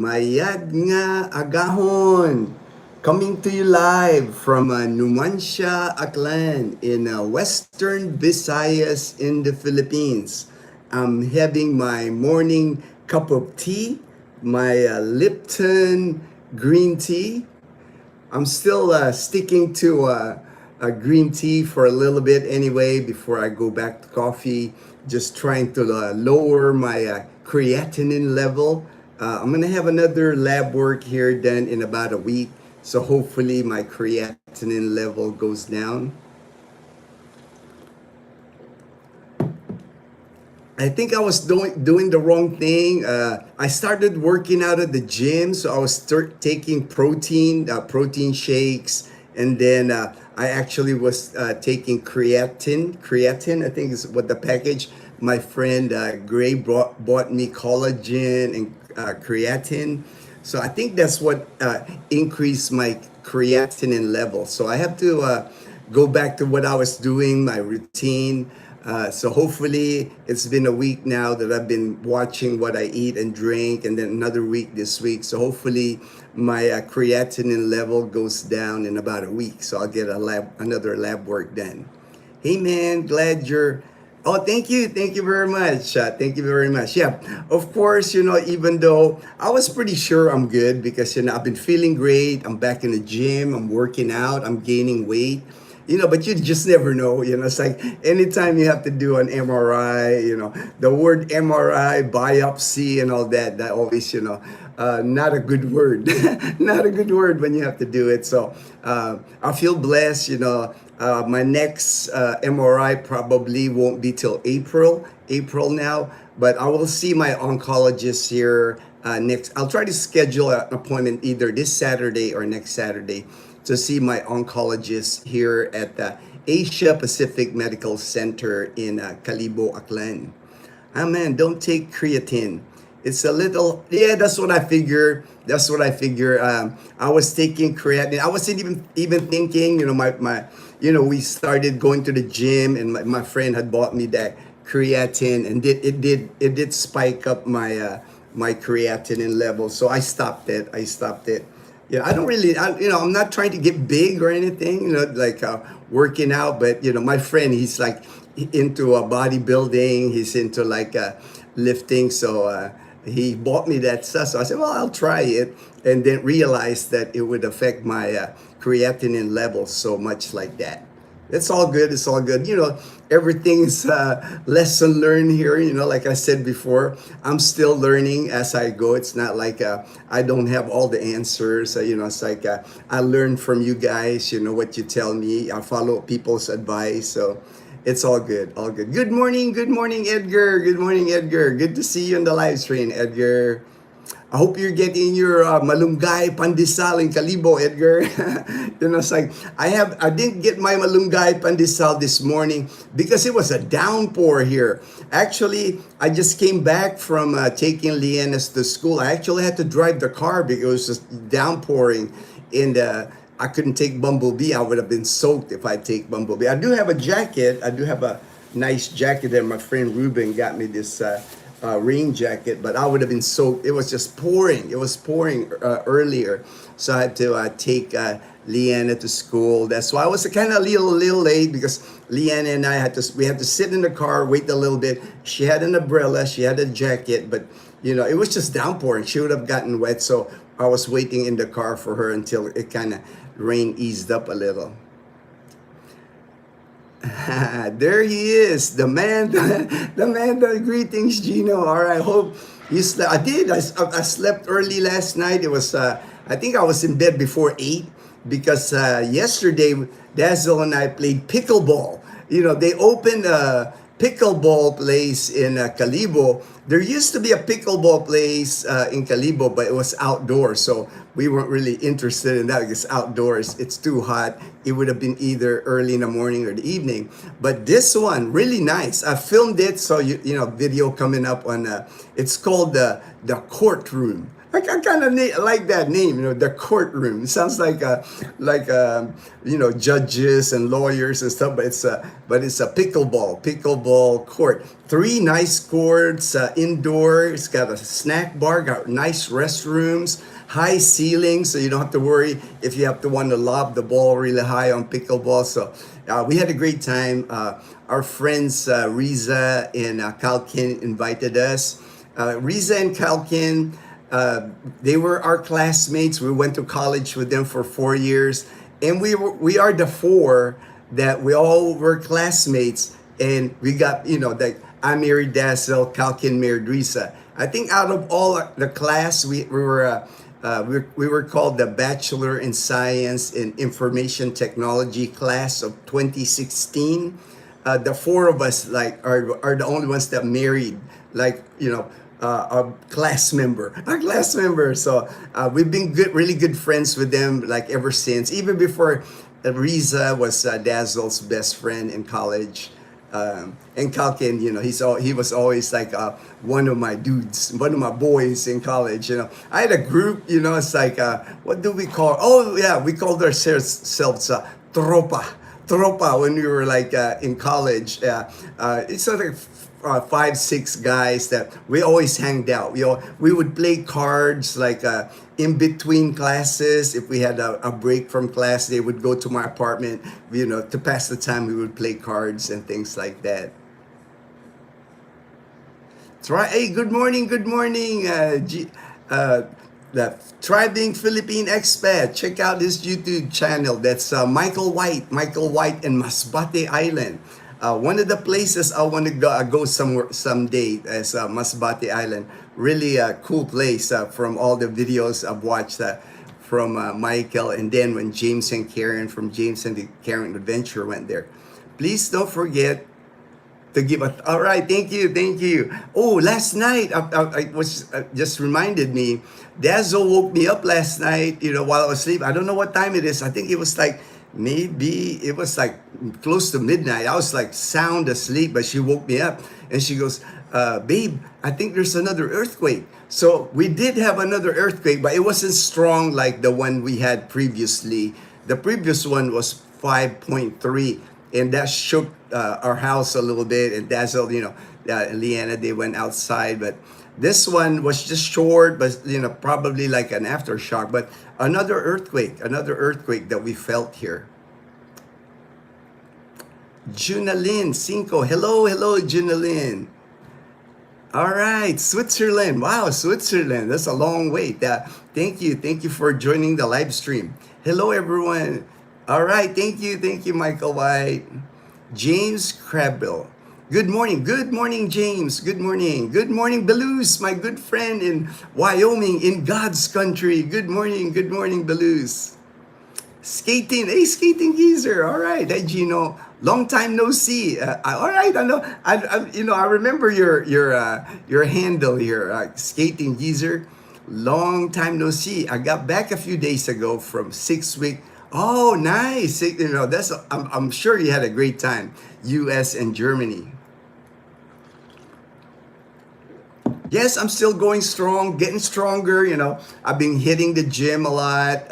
Mayad nga agahon. Coming to you live from Numancia, Aklan in Western Visayas in the Philippines. I'm having my morning cup of tea, my Lipton green tea. I'm still sticking to a green tea for a little bit anyway before I go back to coffee. Just trying to lower my creatinine level. I'm gonna have another lab work here done in about a week, so hopefully my creatinine level goes down. I think I was doing the wrong thing. I started working out at the gym, so I was taking protein shakes, and then I actually was taking creatine. Creatine, I think is what the package. My friend Gray bought me collagen and creatine, so I think that's what increased my creatinine level. So I have to go back to what I was doing, my routine. So hopefully it's been a week now that I've been watching what I eat and drink, and then another week this week. So hopefully my creatinine level goes down in about a week. So I'll get another lab work done. Hey man, glad you're. Oh, thank you very much. Thank you very much. Yeah, of course. Even though I was pretty sure I'm good because I've been feeling great. I'm back in the gym. I'm working out. I'm gaining weight. But you just never know. It's like anytime you have to do an MRI, the word MRI, biopsy, and all that, that always, not a good word. Not a good word when you have to do it. So I feel blessed, my next MRI probably won't be till April now, but I will see my oncologist here next. I'll try to schedule an appointment either this Saturday or next Saturday to see my oncologist here at the Asia Pacific Medical Center in Calibo, Aklan. Ah man, don't take creatine. It's a little, yeah, that's what I figure. That's what I figure. I was taking creatine. I wasn't even thinking, we started going to the gym, and my friend had bought me that creatine, and it did spike up my creatinine level. So I stopped it. Yeah, I don't really, I'm not trying to get big or anything, like working out, but, my friend, he's like into bodybuilding, he's into like lifting, so he bought me that stuff. So I said, well, I'll try it, and then realized that it would affect my creatinine levels so much like that. It's all good. It's all good. Everything's lesson learned here. Like I said before, I'm still learning as I go. It's not like I don't have all the answers. It's like I learn from you guys, what you tell me. I follow people's advice. So it's all good. All good. Good morning. Good morning, Edgar. Good morning, Edgar. Good to see you on the live stream, Edgar. I hope you're getting your malunggay pandesal in Calibo, Edgar. It's like I didn't get my malunggay pandesal this morning because it was a downpour here. Actually, I just came back from taking Lianas to school. I actually had to drive the car because it was just downpouring, and I couldn't take Bumblebee. I would have been soaked if I take Bumblebee. I do have a jacket. I do have a nice jacket there. My friend Ruben got me this rain jacket, but I would have been soaked. It was just pouring. It was pouring earlier, so I had to take Leanna to school. That's why I was kind of a little late because Leanna and I we had to sit in the car, wait a little bit. She had an umbrella, she had a jacket, but it was just downpouring. She would have gotten wet, so I was waiting in the car for her until it kind of rain eased up a little. There he is, the man, the man. The greetings, Ginno. All right, hope you slept. I did. I slept early last night. It was. I think I was in bed before 8 because yesterday Dazzle and I played pickleball. They opened a pickleball place in Calibo. There used to be a pickleball place in Calibo, but it was outdoors, so we weren't really interested in that because outdoors it's too hot. It would have been either early in the morning or the evening. But this one, really nice. I filmed it, so video coming up on. It's called the courtroom. I kind of like that name, the courtroom. It sounds like judges and lawyers and stuff, but it's a pickleball court. Three nice courts, indoor. It's got a snack bar, got nice restrooms, high ceilings, so you don't have to worry if you have to want to lob the ball really high on pickleball. So we had a great time. Our friends Riza and Kalkin invited us. Riza and Kalkin, they were our classmates. We went to college with them for 4 years, and we are the four that we all were classmates, and we got like I married Dazzle, Kalkin married Riza. I think out of all the class, we were called the Bachelor in Science in Information Technology class of 2016. The four of us are the only ones that married, a class member, So we've been really good friends with them ever since, even before Riza was Dazzle's best friend in college. And Kalkin, he was always one of my dudes, one of my boys in college. I had a group. It's what do we call? Oh yeah, we called ourselves tropa when we were in college. It's sort of 5, 6 guys that we always hanged out. We would play cards in between classes. If we had a break from class, they would go to my apartment. To pass the time, we would play cards and things like that. Hey, good morning, the Thriving Philippine Expat. Check out his YouTube channel. That's Michael White and Masbate Island. One of the places I want to go somewhere someday is Masbate Island. Really a cool place from all the videos I've watched from Michael, and then when James and Karen from James and the Karen Adventure went there. Please don't forget to give a. All right, thank you. Oh, last night I was just reminded me. Dazzle woke me up last night. While I was asleep. I don't know what time it is. I think it was maybe it was close to midnight. I was sound asleep, but she woke me up and she goes, babe, I think there's another earthquake. So we did have another earthquake, but it wasn't strong like the one we had previously. The previous one was 5.3, and that shook our house a little bit. And Dazzle, Leanna, they went outside, but this one was just short, but probably like an aftershock. But another earthquake that we felt here. Junalyn Cinco, hello, Junalyn. All right, Switzerland. Wow, Switzerland. That's a long wait. Thank you for joining the live stream. Hello, everyone. All right, thank you, Michael White. James Crabbill. Good morning, James. Good morning, Beluce, my good friend in Wyoming, in God's country. Good morning, Beluce. Skating, hey, Skating Geezer. All right, hey, Ginno. Long time no see. All right, I know. I remember your handle here, Skating Geezer. Long time no see. I got back a few days ago from 6-week. Oh, nice. I'm sure you had a great time. U.S. and Germany. Yes, I'm still going strong, getting stronger. I've been hitting the gym a lot.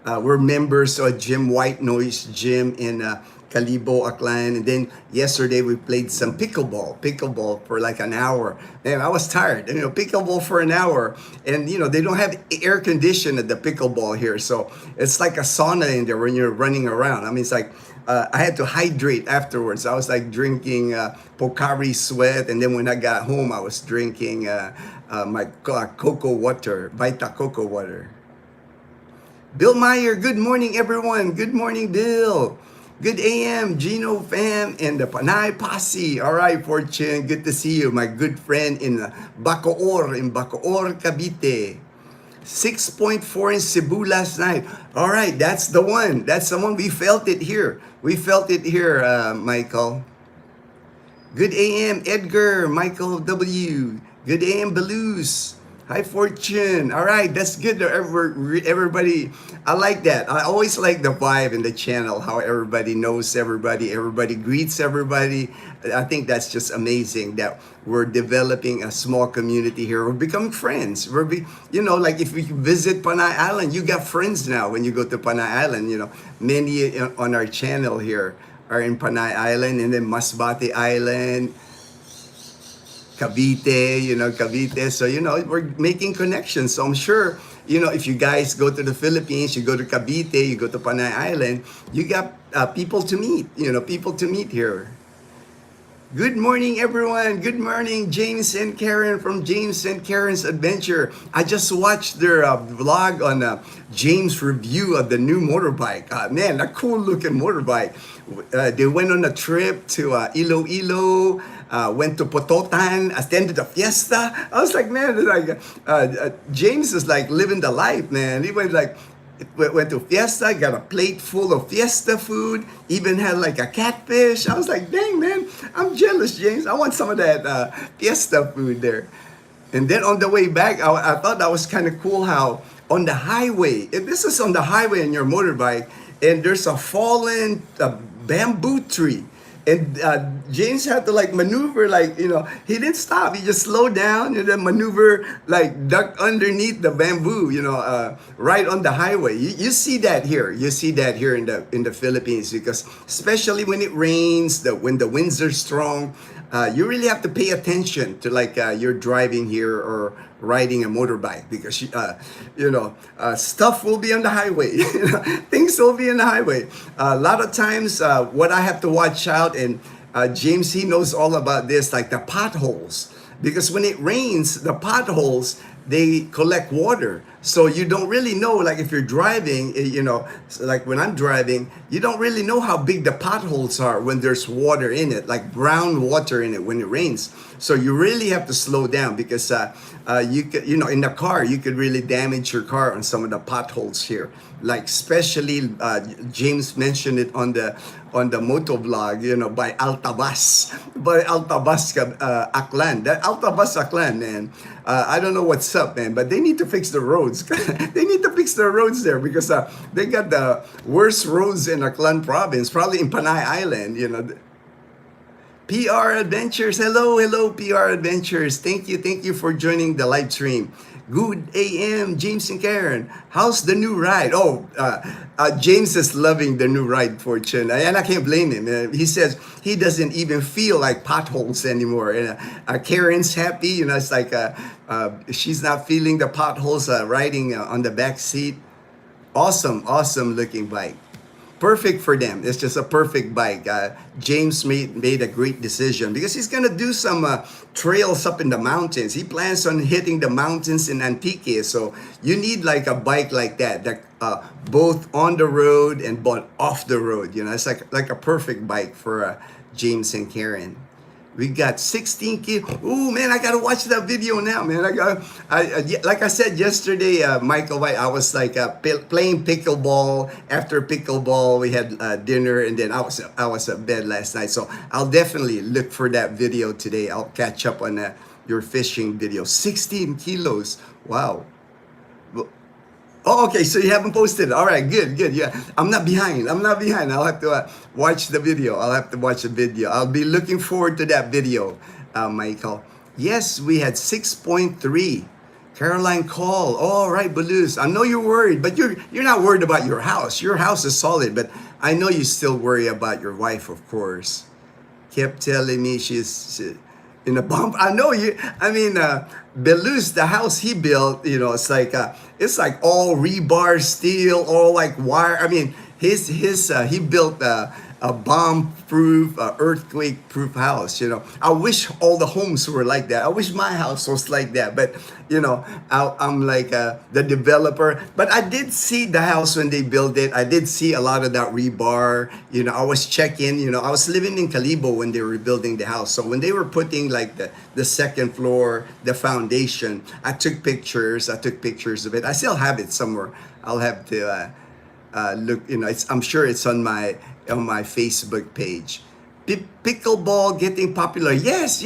We're members of Gym White Noise Gym in Calibo, Aklan. And then yesterday we played some pickleball for an hour. And I was tired, pickleball for an hour. And, they don't have air condition at the pickleball here. So it's like a sauna in there when you're running around. I mean, it's I had to hydrate afterwards. I was drinking Pocari Sweat. And then when I got home, I was drinking my cocoa water, Vita cocoa water. Bill Meyer, good morning, everyone. Good morning, Bill. Good AM, Ginno fam, and the Panay Posse. All right, Fortune, good to see you. My good friend in Bacoor, Cavite. 6.4 in Cebu last night. All right, that's the one. We felt it here. Michael. Good AM, Edgar, Michael W. Good AM, Beluce. Hi, Fortune. All right, that's good. Everybody, I like that. I always like the vibe in the channel, how everybody knows everybody. Everybody greets everybody. I think that's just amazing that we're developing a small community here. We're becoming friends. Like if we visit Panay Island, you got friends now when you go to Panay Island. Many on our channel here are in Panay Island, and then Masbate Island, Cavite, Cavite. So, we're making connections. So I'm sure, if you guys go to the Philippines, you go to Cavite, you go to Panay Island, you got people to meet, people to meet here. Good morning, everyone. Good morning, James and Karen from James and Karen's Adventure. I just watched their vlog on James' review of the new motorbike. Man, a cool looking motorbike. They went on a trip to Iloilo, went to Pototan, attended a fiesta. I was like, man, James is like living the life, man. He went to fiesta, got a plate full of fiesta food, even had like a catfish. I was like, dang, man, I'm jealous, James. I want some of that fiesta food there. And then on the way back, I thought that was kind of cool how on the highway, if this is on the highway on your motorbike, and there's a fallen bamboo tree. And James had to maneuver, he didn't stop. He just slowed down and then maneuver, duck underneath the bamboo, right on the highway. You see that here. You see that here in the Philippines, because especially when it rains, when the winds are strong, you really have to pay attention to you're driving here or riding a motorbike, because stuff will be on the highway. Things will be on the highway. A lot of times, what I have to watch out, and James, he knows all about this, like the potholes, because when it rains, the potholes, they collect water. So you don't really know, if you're driving, like when I'm driving, you don't really know how big the potholes are when there's water in it, like brown water in it when it rains. So you really have to slow down, because you could, in the car, you could really damage your car on some of the potholes here. Especially James mentioned it on the moto vlog, by Altabas, Aklan. That Altabas Aklan, man. I don't know what's up, man, but they need to fix the roads. They need to fix the roads there, because they got the worst roads in Aklan province, probably in Panay Island, PR Adventures, hello, PR Adventures. Thank you for joining the live stream. Good AM, James and Karen. How's the new ride? James is loving the new ride, Fortune, and I can't blame him. He says he doesn't even feel like potholes anymore. And Karen's happy, it's like she's not feeling the potholes riding on the back seat. Awesome looking bike. Perfect for them. It's just a perfect bike. James made a great decision, because he's gonna do some trails up in the mountains. He plans on hitting the mountains in Antique. So you need a bike like that both on the road and both off the road. It's like a perfect bike for James and Karen. We got 16 kids. Ooh, man, I gotta watch that video now, man. Like I said yesterday, Michael White, I was playing pickleball. After pickleball, we had dinner, and then I was at bed last night. So I'll definitely look for that video today. I'll catch up on your fishing video. 16 kilos. Wow. Oh, okay, so you haven't posted. All right, good. Yeah, I'm not behind. I'll have to watch the video. I'll be looking forward to that video, Michael. Yes, we had 6.3. Caroline call. All right, Baluz. I know you're worried, but you're not worried about your house. Your house is solid, but I know you still worry about your wife, of course. Kept telling me she's in a bump. I know you. I mean, Belus, the house he built, it's like all rebar steel, all wire. I mean, he built a bomb-proof, earthquake-proof house. I wish all the homes were like that. I wish my house was like that. But I'm the developer. But I did see the house when they built it. I did see a lot of that rebar. I was checking. I was living in Calibo when they were building the house. So when they were putting the second floor, the foundation, I took pictures. of it. I still have it somewhere. I'll have to look. I'm sure it's on my Facebook page. Pickleball getting popular. Yes.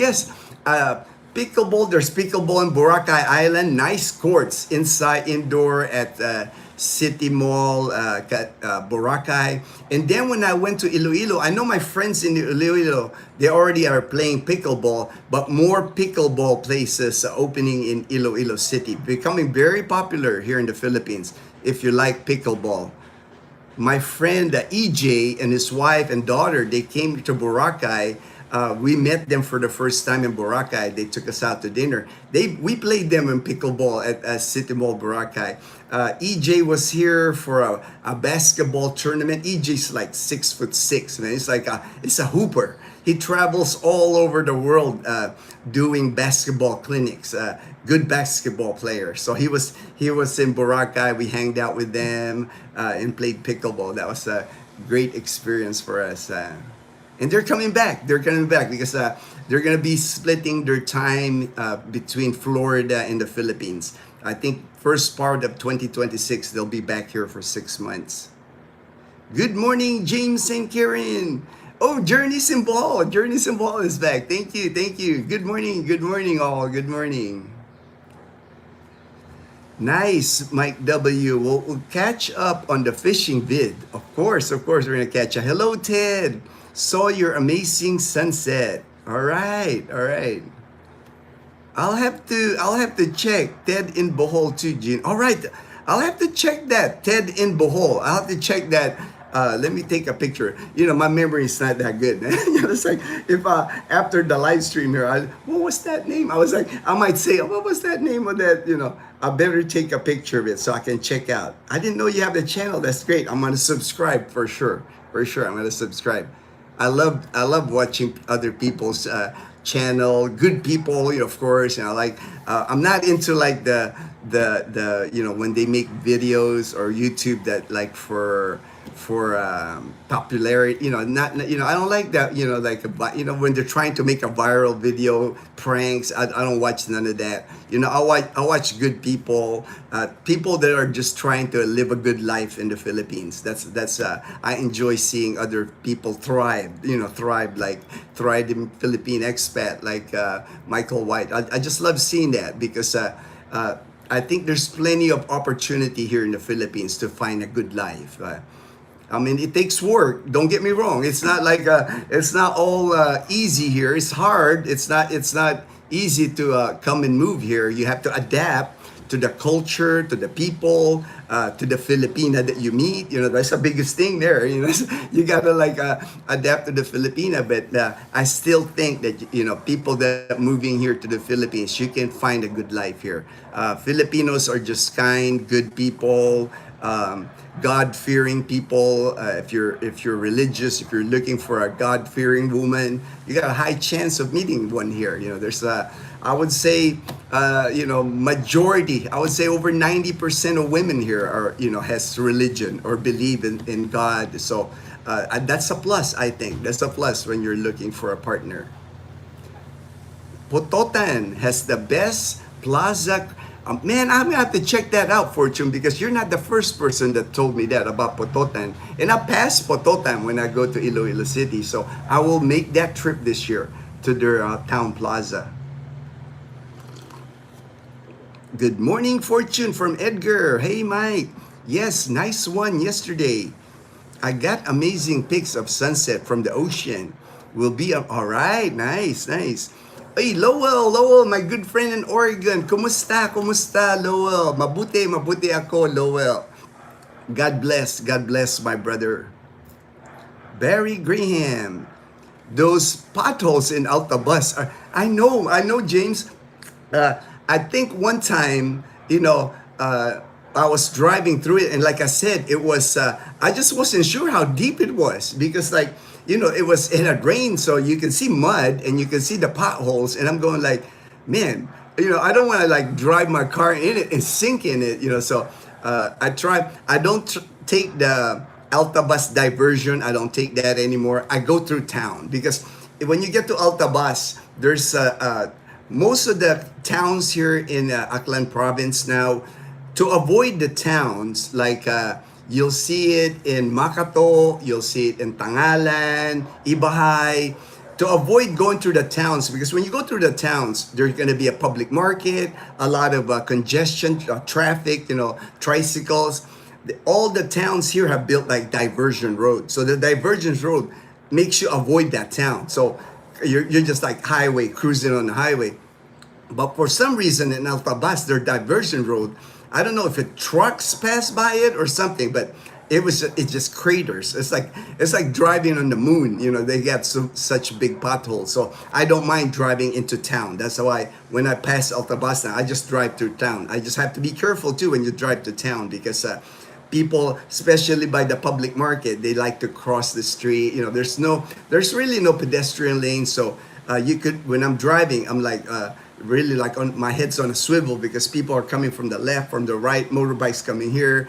Pickleball, there's pickleball in Boracay Island. Nice courts inside, indoor at City Mall, Boracay. And then when I went to Iloilo, I know my friends in Iloilo, they already are playing pickleball, but more pickleball places opening in Iloilo City, becoming very popular here in the Philippines if you like pickleball. My friend EJ and his wife and daughter, they came to Boracay. We met them for the first time in Boracay. They took us out to dinner. We played them in pickleball at City Mall Boracay. EJ was here for a basketball tournament. EJ's like 6'6", man. It's a hooper. He travels all over the world doing basketball clinics. Good basketball player. So he was in Boracay. We hanged out with them and played pickleball. That was a great experience for us. And they're coming back. They're coming back because they're going to be splitting their time between Florida and the Philippines. I think first part of 2026 they'll be back here for 6 months. Good morning, James and Karen. Oh, Journey Symbol. Journey Symbol is back. Thank you. Thank you. Good morning. Good morning, all. Good morning. Nice, Mike W. We'll catch up on the fishing vid. Of course, we're going to catch up. Hello, Ted. Saw your amazing sunset. All right. I'll have to check Ted in Bohol too, Gene. All right. I'll have to check that. Ted in Bohol. I'll have to check that. Let me take a picture. My memory is not that good. It's like if after the live stream here, what was that name? I was like, I might say, what was that name of that? I better take a picture of it so I can check out. I didn't know you have the channel. That's great. I'm gonna subscribe for sure. For sure, I'm gonna subscribe. I love watching other people's channel. Good people, of course. I'm not into like the when they make videos or YouTube that like for popularity, not I don't like that, when they're trying to make a viral video, pranks. I don't watch none of that. I watch good people, people that are just trying to live a good life in the Philippines. That's I enjoy seeing other people thrive, thrive in Philippine expat, like Michael White. I just love seeing that because I think there's plenty of opportunity here in the Philippines to find a good life. It takes work. Don't get me wrong. It's not like it's not all easy here. It's hard. It's not easy to come and move here. You have to adapt to the culture, to the people, to the Filipina that you meet. That's the biggest thing there. You gotta adapt to the Filipina. But I still think that people that are moving here to the Philippines, you can find a good life here. Filipinos are just kind, good people. God-fearing people. If you're religious, if you're looking for a God-fearing woman, you got a high chance of meeting one here. There's I would say majority. I would say over 90% of women here are has religion or believe in God. So that's a plus. I think that's a plus when you're looking for a partner. Pototan has the best plaza. Man, I'm gonna have to check that out, Fortune, because you're not the first person that told me that about Pototan. And I pass Pototan when I go to Iloilo City, so I will make that trip this year to their town plaza. Good morning, Fortune, from Edgar. Hey, Mike. Yes, nice one yesterday. I got amazing pics of sunset from the ocean. Will be all right. Nice. Hey, Lowell, my good friend in Oregon. Kumusta, Lowell? Mabuti ako, Lowell. God bless my brother. Barry Graham. Those potholes in Altabas are, I know, James. I think one time, I was driving through it, and like I said, it was, I just wasn't sure how deep it was because it had rained, so you can see mud and you can see the potholes, and I'm going like, man, I don't want to drive my car in it and sink in it, so I don't take the Altabas diversion. I don't take that anymore. I go through town because when you get to Altabas, there's most of the towns here in Aklan province now. To avoid the towns, you'll see it in Makato, you'll see it in Tangalan, Ibahay. to avoid going through the towns, because when you go through the towns, there's going to be a public market, a lot of congestion, traffic, tricycles. All the towns here have built like diversion roads, so the diversion road makes you avoid that town. So you're just like highway cruising on the highway. But for some reason in Altabas, their diversion road, I don't know if it trucks pass by it or something, but it's just craters. It's like driving on the moon. They got such big potholes. So I don't mind driving into town. That's why when I pass Altabas now, I just drive through town. I just have to be careful too when you drive to town, because people, especially by the public market, they like to cross the street. There's really no pedestrian lane. So you could, when I'm driving, I'm like really like on my head's on a swivel, because people are coming from the left, from the right, motorbikes coming here,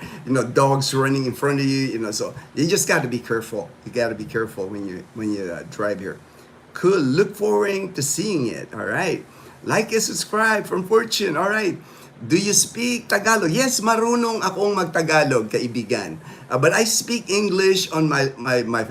dogs running in front of you. So you just got to be careful. You got to be careful when you drive here. Cool. Look forward to seeing it. All right. Like and subscribe from Fortune. All right. Do you speak Tagalog? Yes, marunong akong magtagalog, kaibigan. But I speak English on my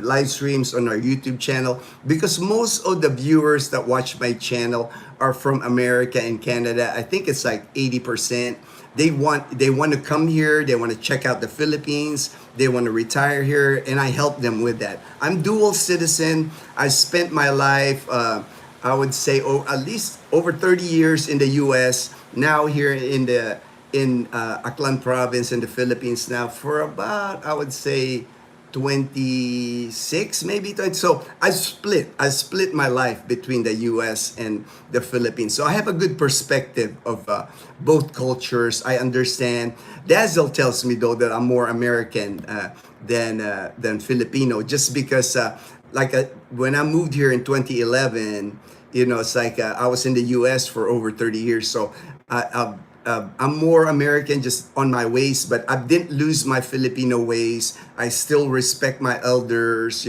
live streams on our YouTube channel, because most of the viewers that watch my channel are from America and Canada. I think it's like 80%. They want to come here. They want to check out the Philippines. They want to retire here, and I help them with that. I'm dual citizen. I spent my life, I would say, at least over 30 years in the U.S. Now here in Aklan province in the Philippines now for about, I would say, 26 maybe. So I split my life between the US and the Philippines, so I have a good perspective of both cultures. I understand. Dazzle tells me though that I'm more American than Filipino, just because when I moved here in 2011, it's like I was in the US for over 30 years, so I'm more American just on my ways, but I didn't lose my Filipino ways. I still respect my elders.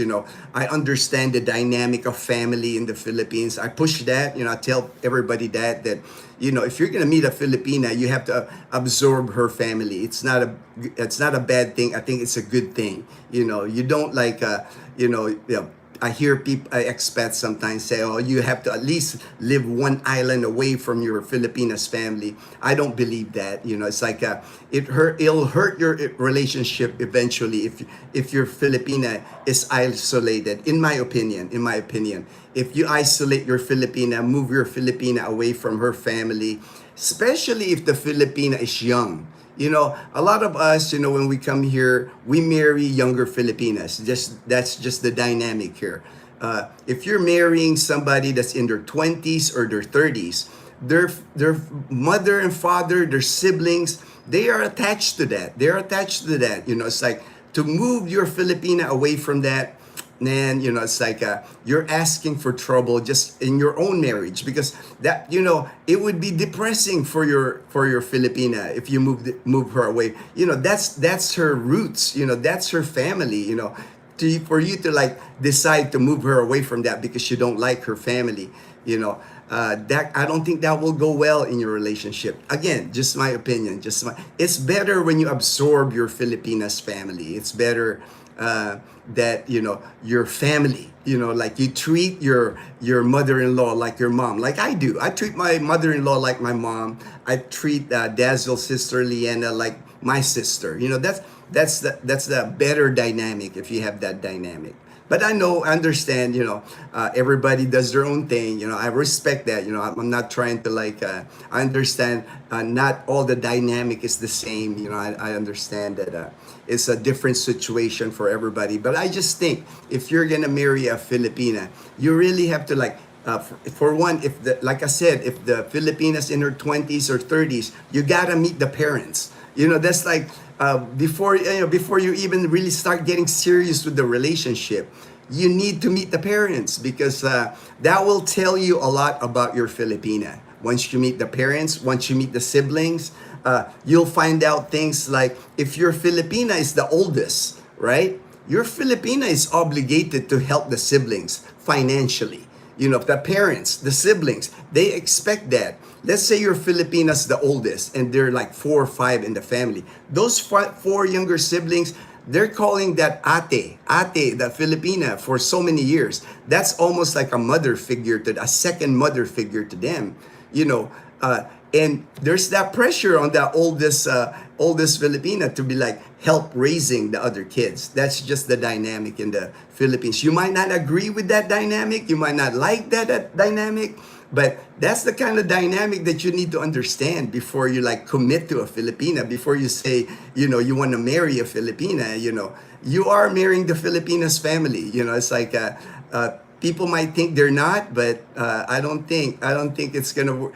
I understand the dynamic of family in the Philippines. I push that. I tell everybody that if you're gonna meet a Filipina, you have to absorb her family. It's not a bad thing. I think it's a good thing. You don't like I hear people, expats sometimes say, "Oh, you have to at least live one island away from your Filipinas family." I don't believe that. It's like it'll hurt your relationship eventually if your Filipina is isolated. In my opinion, if you isolate your Filipina, move your Filipina away from her family, especially if the Filipina is young. A lot of us, when we come here, we marry younger Filipinas. That's just the dynamic here. If you're marrying somebody that's in their 20s or their 30s, their mother and father, their siblings, they are attached to that. It's like to move your Filipina away from that. Man, it's like you're asking for trouble just in your own marriage, because that it would be depressing for your Filipina if you move her away. That's her roots. That's her family. For you to like decide to move her away from that because you don't like her family. That I don't think that will go well in your relationship. Again, just my opinion. It's better when you absorb your Filipina's family. It's better that your family, like you treat your mother-in-law like your mom, like I do. I treat my mother-in-law like my mom. I treat Dazzle's sister Leanna like my sister. That's the better dynamic if you have that dynamic. But I understand, everybody does their own thing. I respect that. I'm not trying to I understand not all the dynamic is the same. I understand that it's a different situation for everybody. But I just think if you're going to marry a Filipina, you really have to for one, like I said, if the Filipina's in her 20s or 30s, you got to meet the parents. That's like, before you even really start getting serious with the relationship, you need to meet the parents, because that will tell you a lot about your Filipina. Once you meet the parents, once you meet the siblings, you'll find out things like if your Filipina is the oldest, right? Your Filipina is obligated to help the siblings financially. The parents, the siblings, they expect that. Let's say your Filipina's the oldest and they're like 4 or 5 in the family. Those four younger siblings, they're calling that ate, the Filipina, for so many years. That's almost like a mother figure to a second mother figure to them, you know. And there's that pressure on that oldest Filipina to be like help raising the other kids. That's just the dynamic in the Philippines. You might not agree with that dynamic. You might not like that dynamic. But that's the kind of dynamic that you need to understand before you like commit to a Filipina, before you say, you want to marry a Filipina, you are marrying the Filipina's family. It's like, people might think they're not, but I don't think it's gonna work.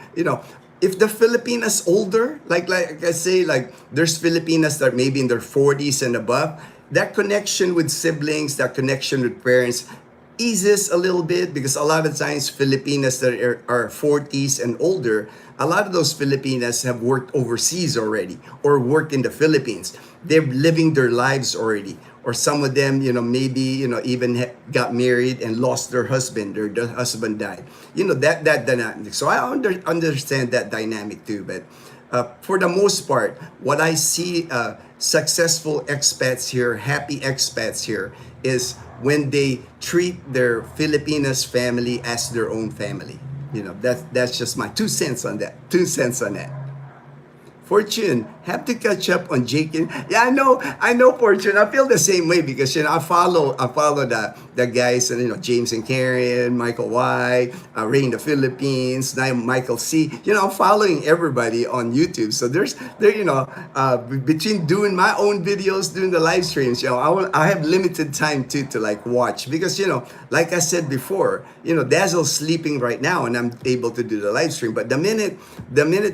If the Filipinas older, like I say, like there's Filipinas that maybe in their 40s and above, that connection with siblings, that connection with parents eases a little bit, because a lot of times Filipinas that are 40s and older, a lot of those Filipinas have worked overseas already or worked in the Philippines. They're living their lives already. Or some of them, maybe, even got married and lost their husband, or the husband died. That dynamic. So I understand that dynamic too. But for the most part, what I see successful expats here, happy expats here, is when they treat their Filipinas family as their own family. That's just my 2 cents on that. 2 cents on that. Fortune, have to catch up on Jake. Yeah, I know, Fortune. I feel the same way, because I follow the guys, and James and Karen, Michael Y, Rain the Philippines, now Michael C. I'm following everybody on YouTube. So between doing my own videos, doing the live streams, I have limited time to like watch, because like I said before, Dazzle's sleeping right now, and I'm able to do the live stream. But the minute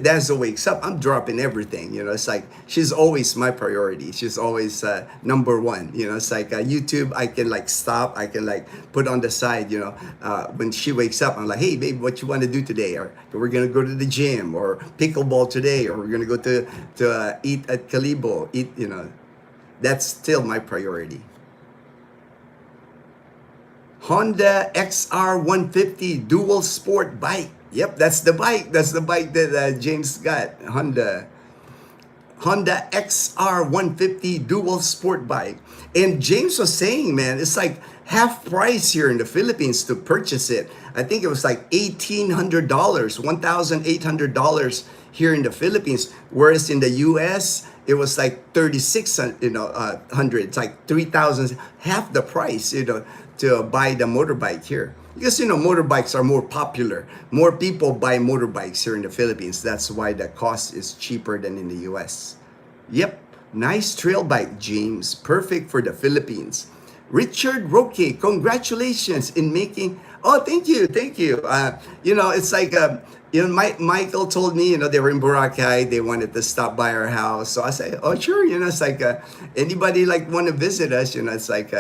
Dazzle wakes up, I'm dropping everything. It's like she's always my priority. She's always number one. It's like YouTube, I can like stop, I can like put on the side. When she wakes up, I'm like, hey babe, what you want to do today? Or we're gonna go to the gym, or pickleball today, or we're gonna go to eat at Calibo. That's still my priority. Honda XR 150 dual sport bike. Yep, that's the bike. That's the bike that James got. Honda XR 150 dual sport bike. And James was saying, man, it's like half price here in the Philippines to purchase it. I think it was like $1,800, $1,800 here in the Philippines. Whereas in the US, it was like 3,600, It's like 3,000, half the price, to buy the motorbike here. Because, motorbikes are more popular. More people buy motorbikes here in the Philippines. That's why the cost is cheaper than in the US. Yep, nice trail bike, James. Perfect for the Philippines. Richard Roque, congratulations in making... Oh, thank you. It's like... Michael told me, they were in Boracay, they wanted to stop by our house. So I said, oh, sure, it's like, anybody like want to visit us, it's like...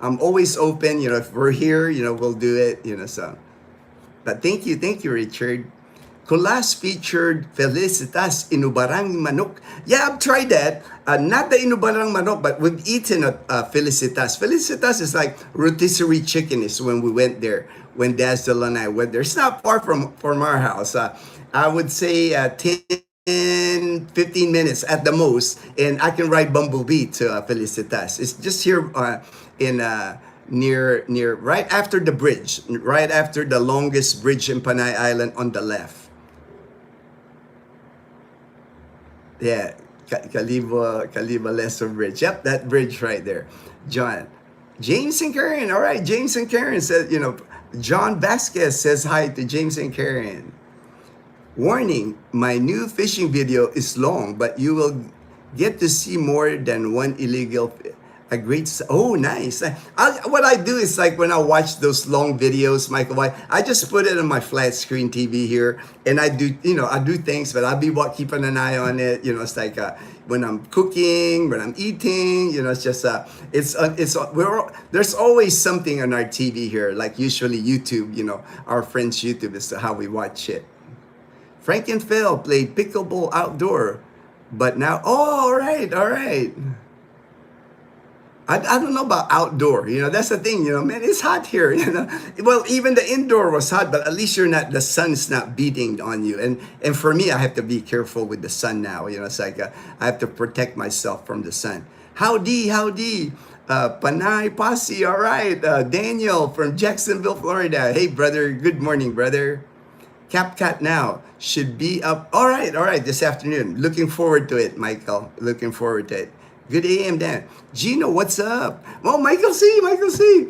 I'm always open, if we're here, we'll do it, so. But thank you, Richard. Colas featured Felicitas Inubarang Manok. Yeah, I've tried that. Not the Inubarang Manok, but we've eaten Felicitas. Felicitas is like rotisserie chicken is when we went there, when Dazzle and I went there. It's not far from our house. I would say 10, 15 minutes at the most, and I can ride Bumblebee to Felicitas. It's just here in near right after the bridge, right after the longest bridge in Panay Island on the left. Yeah, Calibo Lesser Bridge. Yep, that bridge right there. James and Karen. All right, James and Karen said, John Vasquez says hi to James and Karen. Warning, my new fishing video is long, but you will get to see more than one illegal... Oh, nice. What I do is like when I watch those long videos, Michael White, I just put it on my flat screen TV here, and I do things, but I'll be keeping an eye on it. It's like when I'm cooking, when I'm eating. It's just there's always something on our TV here. Like usually YouTube. Our friends' YouTube is how we watch it. Frank and Phil played pickleball outdoor, but now, all right. I don't know about outdoor, that's the thing, man, it's hot here, Well, even the indoor was hot, but at least the sun's not beating on you. And for me, I have to be careful with the sun now, it's like I have to protect myself from the sun. Howdy, howdy. Panay Pasi, all right. Daniel from Jacksonville, Florida. Hey, brother. Good morning, brother. CapCut now should be up. All right, this afternoon. Looking forward to it, Michael. Looking forward to it. Good AM, Dan. Gino, what's up? Oh, Michael C. Michael C.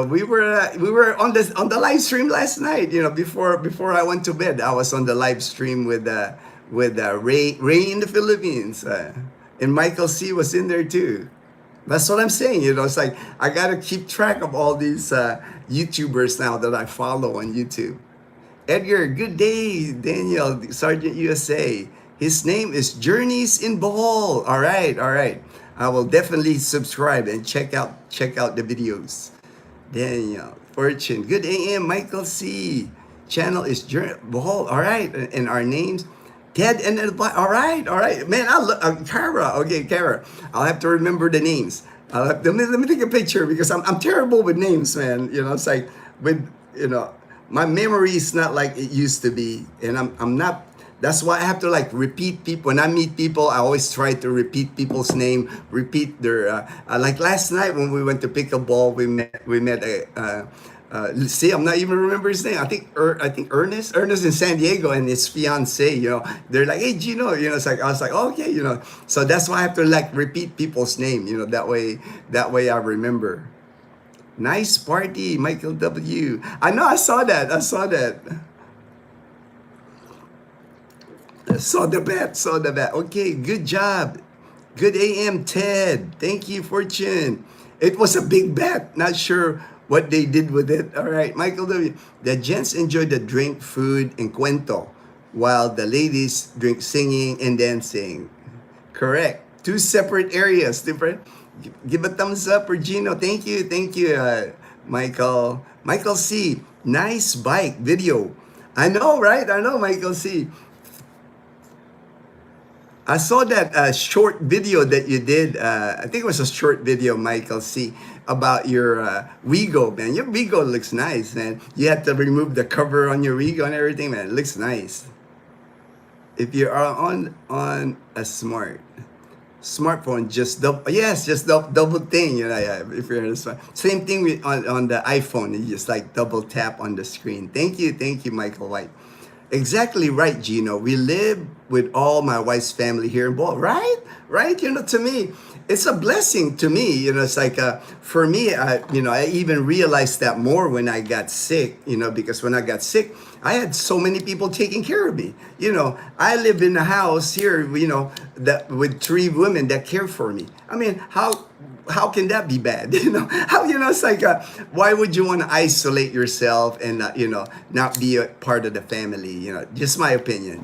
We were on the live stream last night. You know, before I went to bed, I was on the live stream with Ray in the Philippines, and Michael C. was in there too. That's what I'm saying. You know, it's like I gotta keep track of all these YouTubers now that I follow on YouTube. Edgar, good day. Daniel, Sergeant USA. His name is Journeys in Bohol. All right, all right. I will definitely subscribe and check out the videos. Daniel, Fortune, good AM. Michael C. Channel is Bohol. All right, and our names. Ted and all right, all right, man. I look, Kara. Okay, Kara. I'll have to remember the names. Let me take a picture because I'm terrible with names, man. You know, it's like with you know my memory is not like it used to be, and I'm not. That's why I have to like repeat people. When I meet people, I always try to repeat people's name, repeat their. Like last night when we went to pickleball, we met a. See, I'm not even remember his name. I think Ernest in San Diego and his fiance. You know, they're like, hey Gino. You know, it's like I was like, oh, okay, you know. So that's why I have to like repeat people's name. You know, that way I remember. Nice party, Michael W. I know, I saw that. Saw the bet. Okay, good job. Good AM, Ted. Thank you, Fortune. It was a big bet. Not sure what they did with it. All right, Michael W. The gents enjoy the drink, food, and cuento, while the ladies drink singing and dancing. Correct. Two separate areas, different. Give a thumbs up for Gino. Thank you, Michael. Michael C. Nice bike video. I know, right? I know, Michael C. I saw that short video that you did. I think it was a short video, Michael C, about your Wigo, man. Your Wigo looks nice, man. You had to remove the cover on your Wigo and everything, man. It looks nice. If you are on a smartphone, just double thing. You know, yeah, if you're on a same thing on the iPhone. You just like double tap on the screen. Thank you, Michael White. Exactly right, Gino. We live with all my wife's family here in Bohol, right? You know, to me, it's a blessing to me. You know, it's like for me, I even realized that more when I got sick. You know, because when I got sick, I had so many people taking care of me. You know, I live in a house here. You know, that with 3 women that care for me. I mean, how can that be bad? You know, it's like, why would you want to isolate yourself and, not be a part of the family? You know, just my opinion.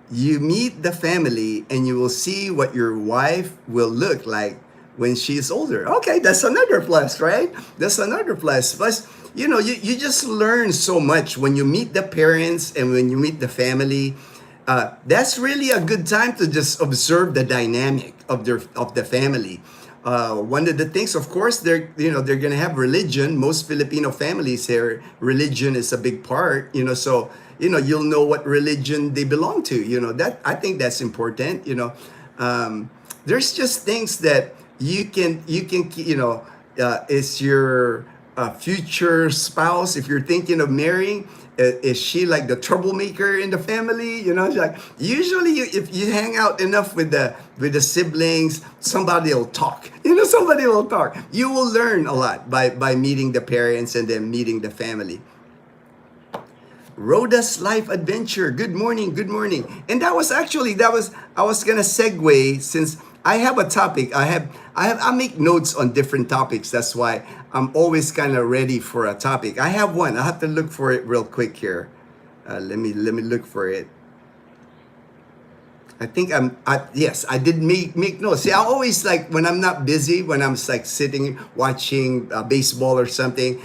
You meet the family and you will see what your wife will look like when she is older. Okay, that's another plus, right? That's another plus. Plus, you know, you just learn so much when you meet the parents and when you meet the family. That's really a good time to just observe the dynamic of the family. One of the things, of course, they're gonna have religion. Most Filipino families here, religion is a big part. You know, so you'll know what religion they belong to. You know, that I think that's important. You know, there's just things that you can is your future spouse, if you're thinking of marrying, is she like the troublemaker in the family? You know, like usually if you hang out enough with the siblings, somebody will talk. You know, somebody will talk. You will learn a lot by meeting the parents and then meeting the family. Rhoda's Life Adventure. Good morning. And I was gonna segue since I have a topic. I make notes on different topics. That's why I'm always kind of ready for a topic. I have one. I have to look for it real quick here. Let me look for it. I think yes, I did make notes. See, I always like when I'm not busy, when I'm like sitting watching baseball or something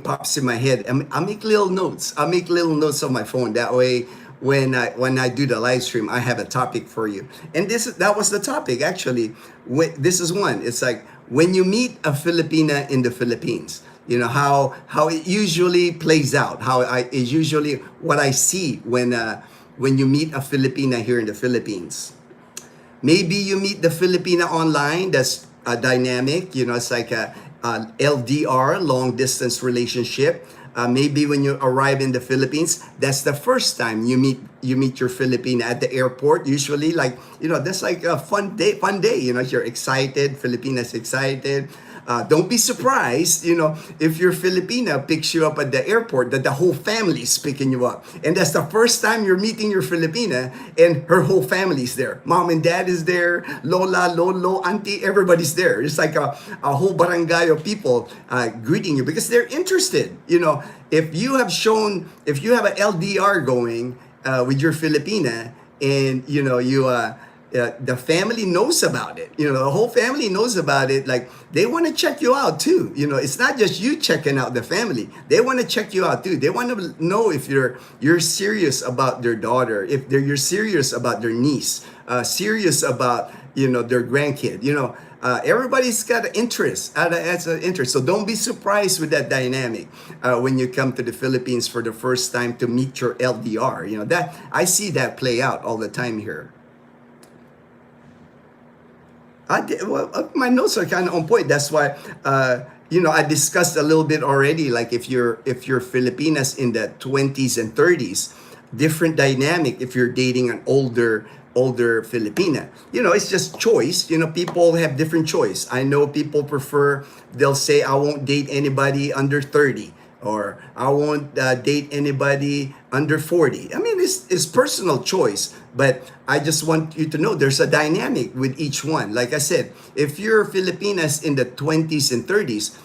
pops in my head. I make little notes. I make little notes on my phone. That way, when I do the live stream, I have a topic for you. And that was the topic actually. This is one. It's like when you meet a Filipina in the Philippines. You know how it usually plays out. Is usually what I see when you meet a Filipina here in the Philippines. Maybe you meet the Filipina online. That's a dynamic. It's like a LDR, long distance relationship. Maybe when you arrive in the Philippines, that's the first time you meet your Filipina at the airport. Usually, like that's like a fun day. Fun day. You're excited. Filipinas excited. Don't be surprised, if your Filipina picks you up at the airport, that the whole family is picking you up. And that's the first time you're meeting your Filipina and her whole family's there. Mom and dad is there, Lola, Lolo, Auntie, everybody's there. It's like a whole barangay of people greeting you because they're interested. If you have an LDR going with your Filipina and, the family knows about it. The whole family knows about it. Like they want to check you out too. It's not just you checking out the family. They want to check you out too. They want to know if you're serious about their daughter, if you're serious about their niece, serious about their grandkid. Everybody's got an interest. That's an interest. So don't be surprised with that dynamic when you come to the Philippines for the first time to meet your LDR. That I see that play out all the time here. My notes are kind of on point. That's why, I discussed a little bit already. Like if you're Filipinas in the 20s and 30s, different dynamic. If you're dating an older Filipina, it's just choice. People have different choice. I know people prefer. They'll say, I won't date anybody under 30. Or I won't date anybody under 40. I mean, it's personal choice, but I just want you to know there's a dynamic with each one. Like I said, if you're Filipinas in the 20s and 30s,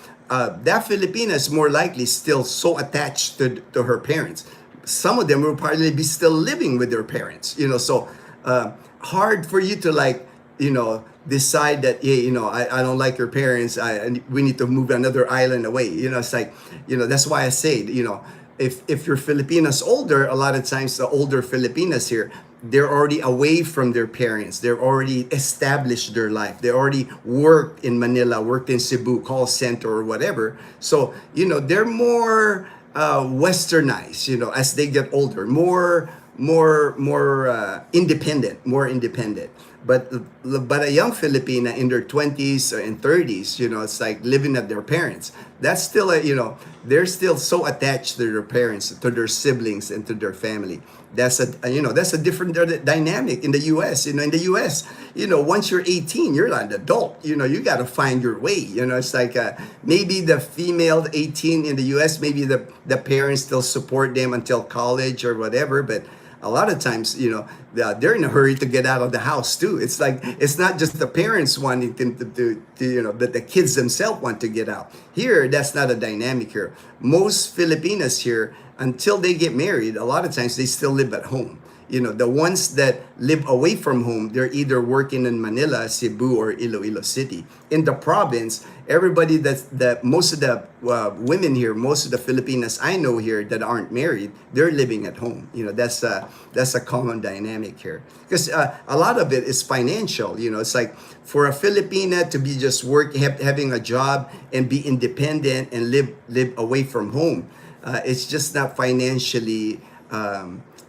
that Filipina is more likely still so attached to her parents. Some of them will probably be still living with their parents, so hard for you to decide that, hey, I don't like your parents. We need to move another island away. It's like, that's why I say, if your Filipinas older, a lot of times the older Filipinas here, they're already away from their parents. They're already established their life. They already worked in Manila, worked in Cebu, call center or whatever. So, they're more westernized, as they get older, more independent, more independent. But a young Filipina in their 20s and 30s, it's like living at their parents. That's still they're still so attached to their parents, to their siblings, and to their family. That's a different dynamic in the U.S. In the U.S., once you're 18, you're an adult. You got to find your way. It's like maybe the female 18 in the U.S., maybe the parents still support them until college or whatever, but a lot of times, they're in a hurry to get out of the house too. It's like, it's not just the parents wanting to but the kids themselves want to get out. Here, that's not a dynamic here. Most Filipinas here, until they get married, a lot of times they still live at home. The ones that live away from home, they're either working in Manila, Cebu, or Iloilo City. In the province, everybody that most of the women here, most of the Filipinas I know here that aren't married, they're living at home. That's a common dynamic here. Because a lot of it is financial. It's like for a Filipina to be just having a job and be independent and live away from home, it's just not financially.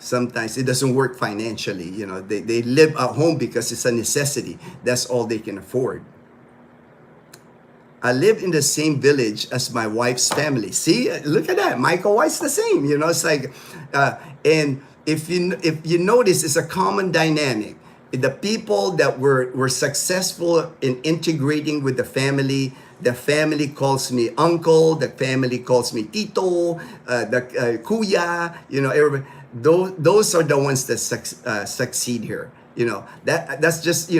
Sometimes it doesn't work financially. They live at home because it's a necessity. That's all they can afford. I live in the same village as my wife's family. See, look at that. Michael White's the same. It's like, and if you notice, it's a common dynamic. The people that were successful in integrating with the family calls me uncle. The family calls me tito. The kuya. Everybody. Those are the ones that succeed here. That's just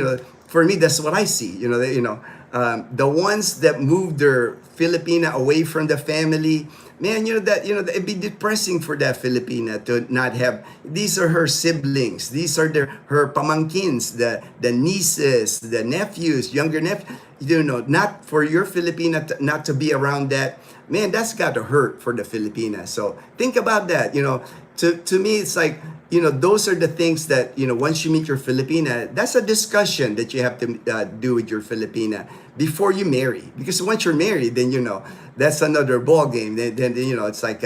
for me, that's what I see. The ones that move their Filipina away from the family, man, it'd be depressing for that Filipina to not have. These are her siblings. These are her pamangkins, the nieces, the nephews, younger nephews. Not for your Filipina not to be around that. Man, that's got to hurt for the Filipina. So think about that. to me, it's like, those are the things that, once you meet your Filipina, that's a discussion that you have to do with your Filipina before you marry. Because once you're married, then, that's another ball game. Then it's like,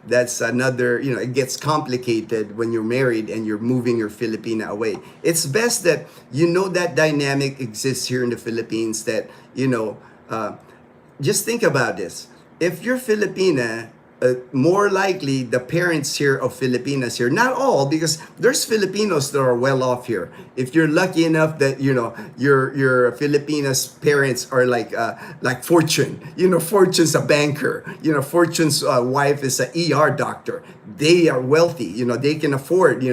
that's another, it gets complicated when you're married and you're moving your Filipina away. It's best that, that dynamic exists here in the Philippines, that, just think about this. If you're Filipina, more likely the parents here of Filipinas here, not all, because there's Filipinos that are well off here. If you're lucky enough that your Filipinas parents are like Fortune, Fortune's a banker, Fortune's wife is an ER doctor. They are wealthy, they can afford,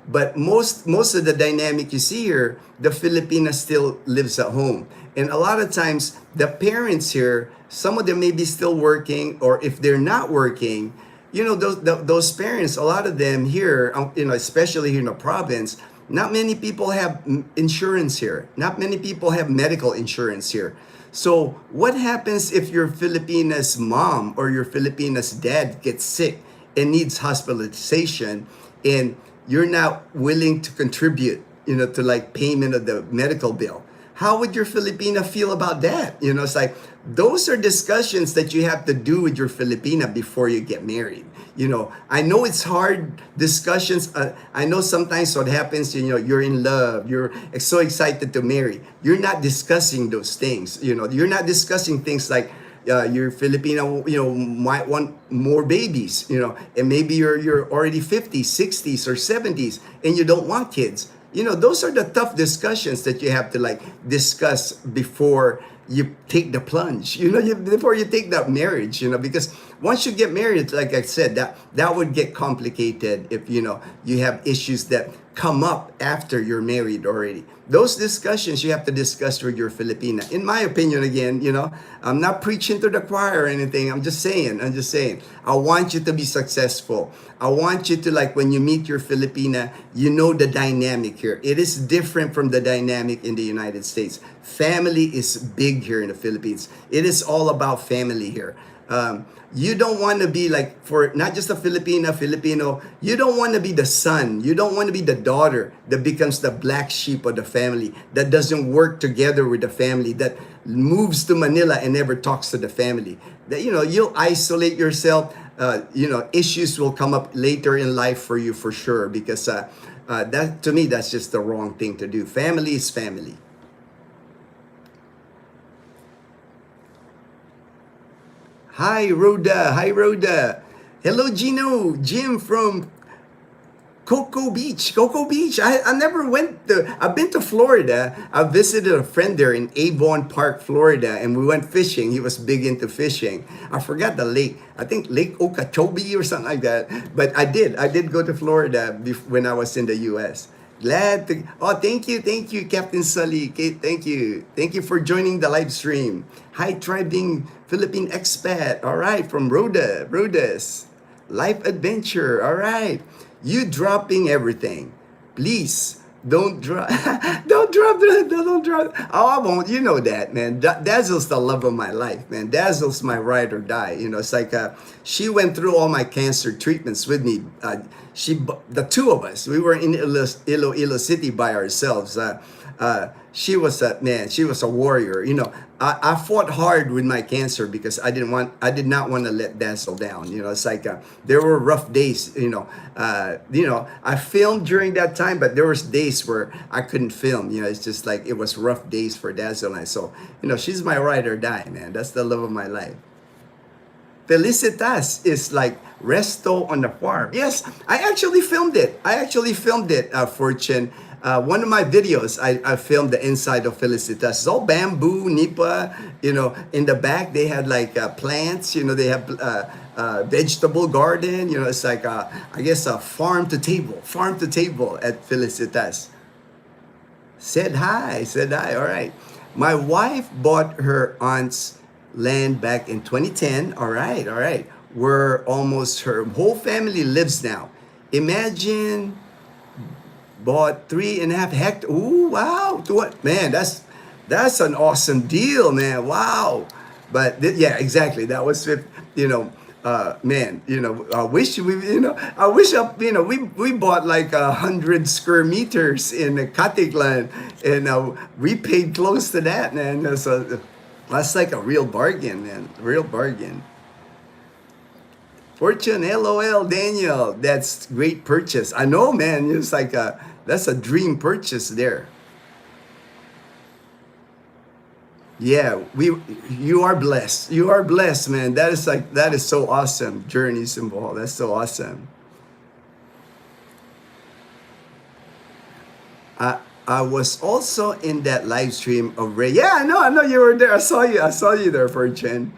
but most of the dynamic you see here, the Filipina still lives at home. And a lot of times, the parents here, some of them may be still working, or if they're not working, those parents, a lot of them here, especially here in the province, not many people have insurance here. Not many people have medical insurance here. So what happens if your Filipina's mom or your Filipina's dad gets sick and needs hospitalization, and you're not willing to contribute, to like payment of the medical bill? How would your Filipina feel about that? It's like, those are discussions that you have to do with your Filipina before you get married. I know it's hard discussions. I know sometimes what happens, you're in love, you're so excited to marry. You're not discussing those things. You're not discussing things like, your Filipino, might want more babies, and maybe you're already 50s, 60s, or 70s, and you don't want kids. Those are the tough discussions that you have to like discuss before you take the plunge, before you take that marriage, because once you get married, like I said, that would get complicated if, you have issues that come up after you're married already. Those discussions you have to discuss with your Filipina. In my opinion, again, I'm not preaching to the choir or anything. I'm just saying. I want you to be successful. I want you to, like, when you meet your Filipina, the dynamic here. It is different from the dynamic in the United States. Family is big here in the Philippines. It is all about family here. You don't want to be like, for not just a Filipino, you don't want to be the son. You don't want to be the daughter that becomes the black sheep of the family, that doesn't work together with the family, that moves to Manila and never talks to the family. That, you'll isolate yourself. Issues will come up later in life for you for sure, because that, to me, that's just the wrong thing to do. Family is family. Hi, Rhoda. Hello, Ginno. Jim from Cocoa Beach. I never went to, I've been to Florida. I visited a friend there in Avon Park, Florida, and we went fishing. He was big into fishing. I forgot the lake. I think Lake Okeechobee or something like that. But I did go to Florida when I was in the U.S. Glad to, thank you, Captain Sully. Thank you for joining the live stream. Hi, Thriving Philippine Expat. All right, from Rhoda's Life Adventure. All right, you dropping everything. Please don't drop, don't drop. Oh, I won't. You know that, man. Dazzle's the love of my life, man. Dazzle's my ride or die. It's like she went through all my cancer treatments with me. The two of us, we were in Iloilo City by ourselves. She was a warrior. I fought hard with my cancer because I did not want to let Dazzle down. It's like there were rough days. I filmed during that time, but there was days where I couldn't film. It's just like it was rough days for Dazzle and I. So she's my ride or die, man. That's the love of my life. Felicitas is like resto on the farm. Yes, I actually filmed it. Fortune. One of my videos, I filmed the inside of Felicitas. It's all bamboo, nipa. In the back they had like plants. They have vegetable garden. It's like I guess a farm to table at Felicitas. Said hi. All right. My wife bought her aunt's land back in 2010. All right. Where almost her whole family lives now. Imagine, bought 3.5 hectares. Ooh, wow. Man, that's an awesome deal, man. Wow. But yeah, exactly. That was, Man, I wish I wish we bought like 100 square meters in Katiglan, and we paid close to that, man. That's like a real bargain, man. Real bargain. Fortune, LOL, Daniel. That's great purchase. I know, man. It's like that's a dream purchase there. Yeah, you are blessed. You are blessed, man. That is so awesome. Journey symbol. That's so awesome. I was also in that live stream of Ray. Yeah, I know you were there. I saw you there, Fortune.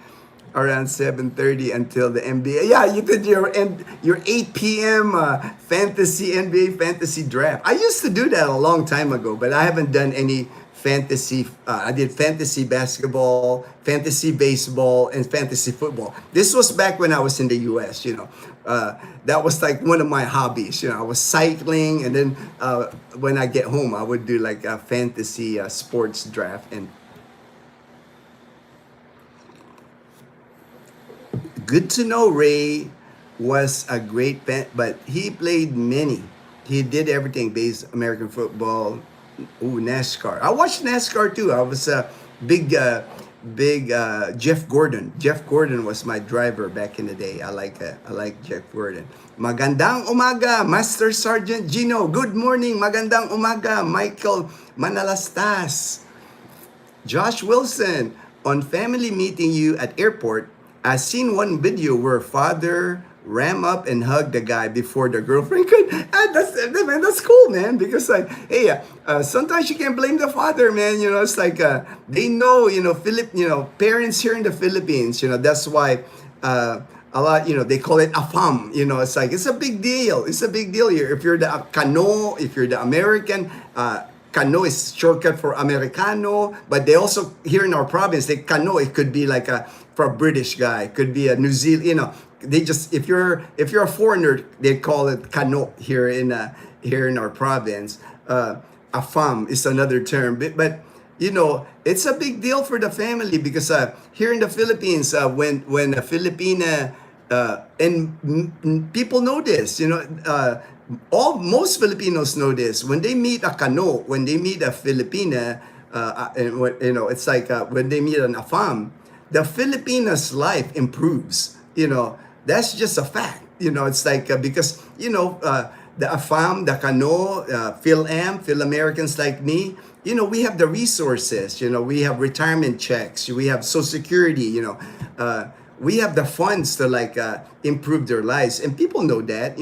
Around 7:30 until the NBA. Yeah, you did your 8 p.m. Fantasy NBA fantasy draft. I used to do that a long time ago, but I haven't done any fantasy. I did fantasy basketball, fantasy baseball, and fantasy football. This was back when I was in the U.S. That was like one of my hobbies. I was cycling, and then when I get home, I would do like a fantasy sports draft. And good to know Ray was a great fan, but he played many. He did everything: base, American football, NASCAR. I watched NASCAR too. I was a big Jeff Gordon. Jeff Gordon was my driver back in the day. I like Jeff Gordon. Magandang umaga, Master Sergeant Ginno. Good morning. Magandang umaga, Michael Manalastas. Josh Wilson, on family meeting you at airport, I seen one video where father ram up and hug the guy before the girlfriend could. That's cool, man. Because like, hey, sometimes you can't blame the father, man. It's like they know, parents here in the Philippines. That's why a lot, they call it afam. It's like it's a big deal. It's a big deal here. If you're the Kano, if you're the American. Kano is shortcut for Americano, but they also here in our province, they Kano. It could be like for a British guy, it could be a New Zealand. They just if you're a foreigner, they call it Kano here in our province. Afam is another term, but it's a big deal for the family because here in the Philippines, when a Filipina and people know this, most Filipinos know this. When they meet a Kano, when they meet a Filipina, it's like when they meet an Afam, the Filipina's life improves. That's just a fact. It's like because the Afam, the Kano, Phil Americans like me, we have the resources. We have retirement checks, we have Social Security. We have the funds to improve their lives, and people know that.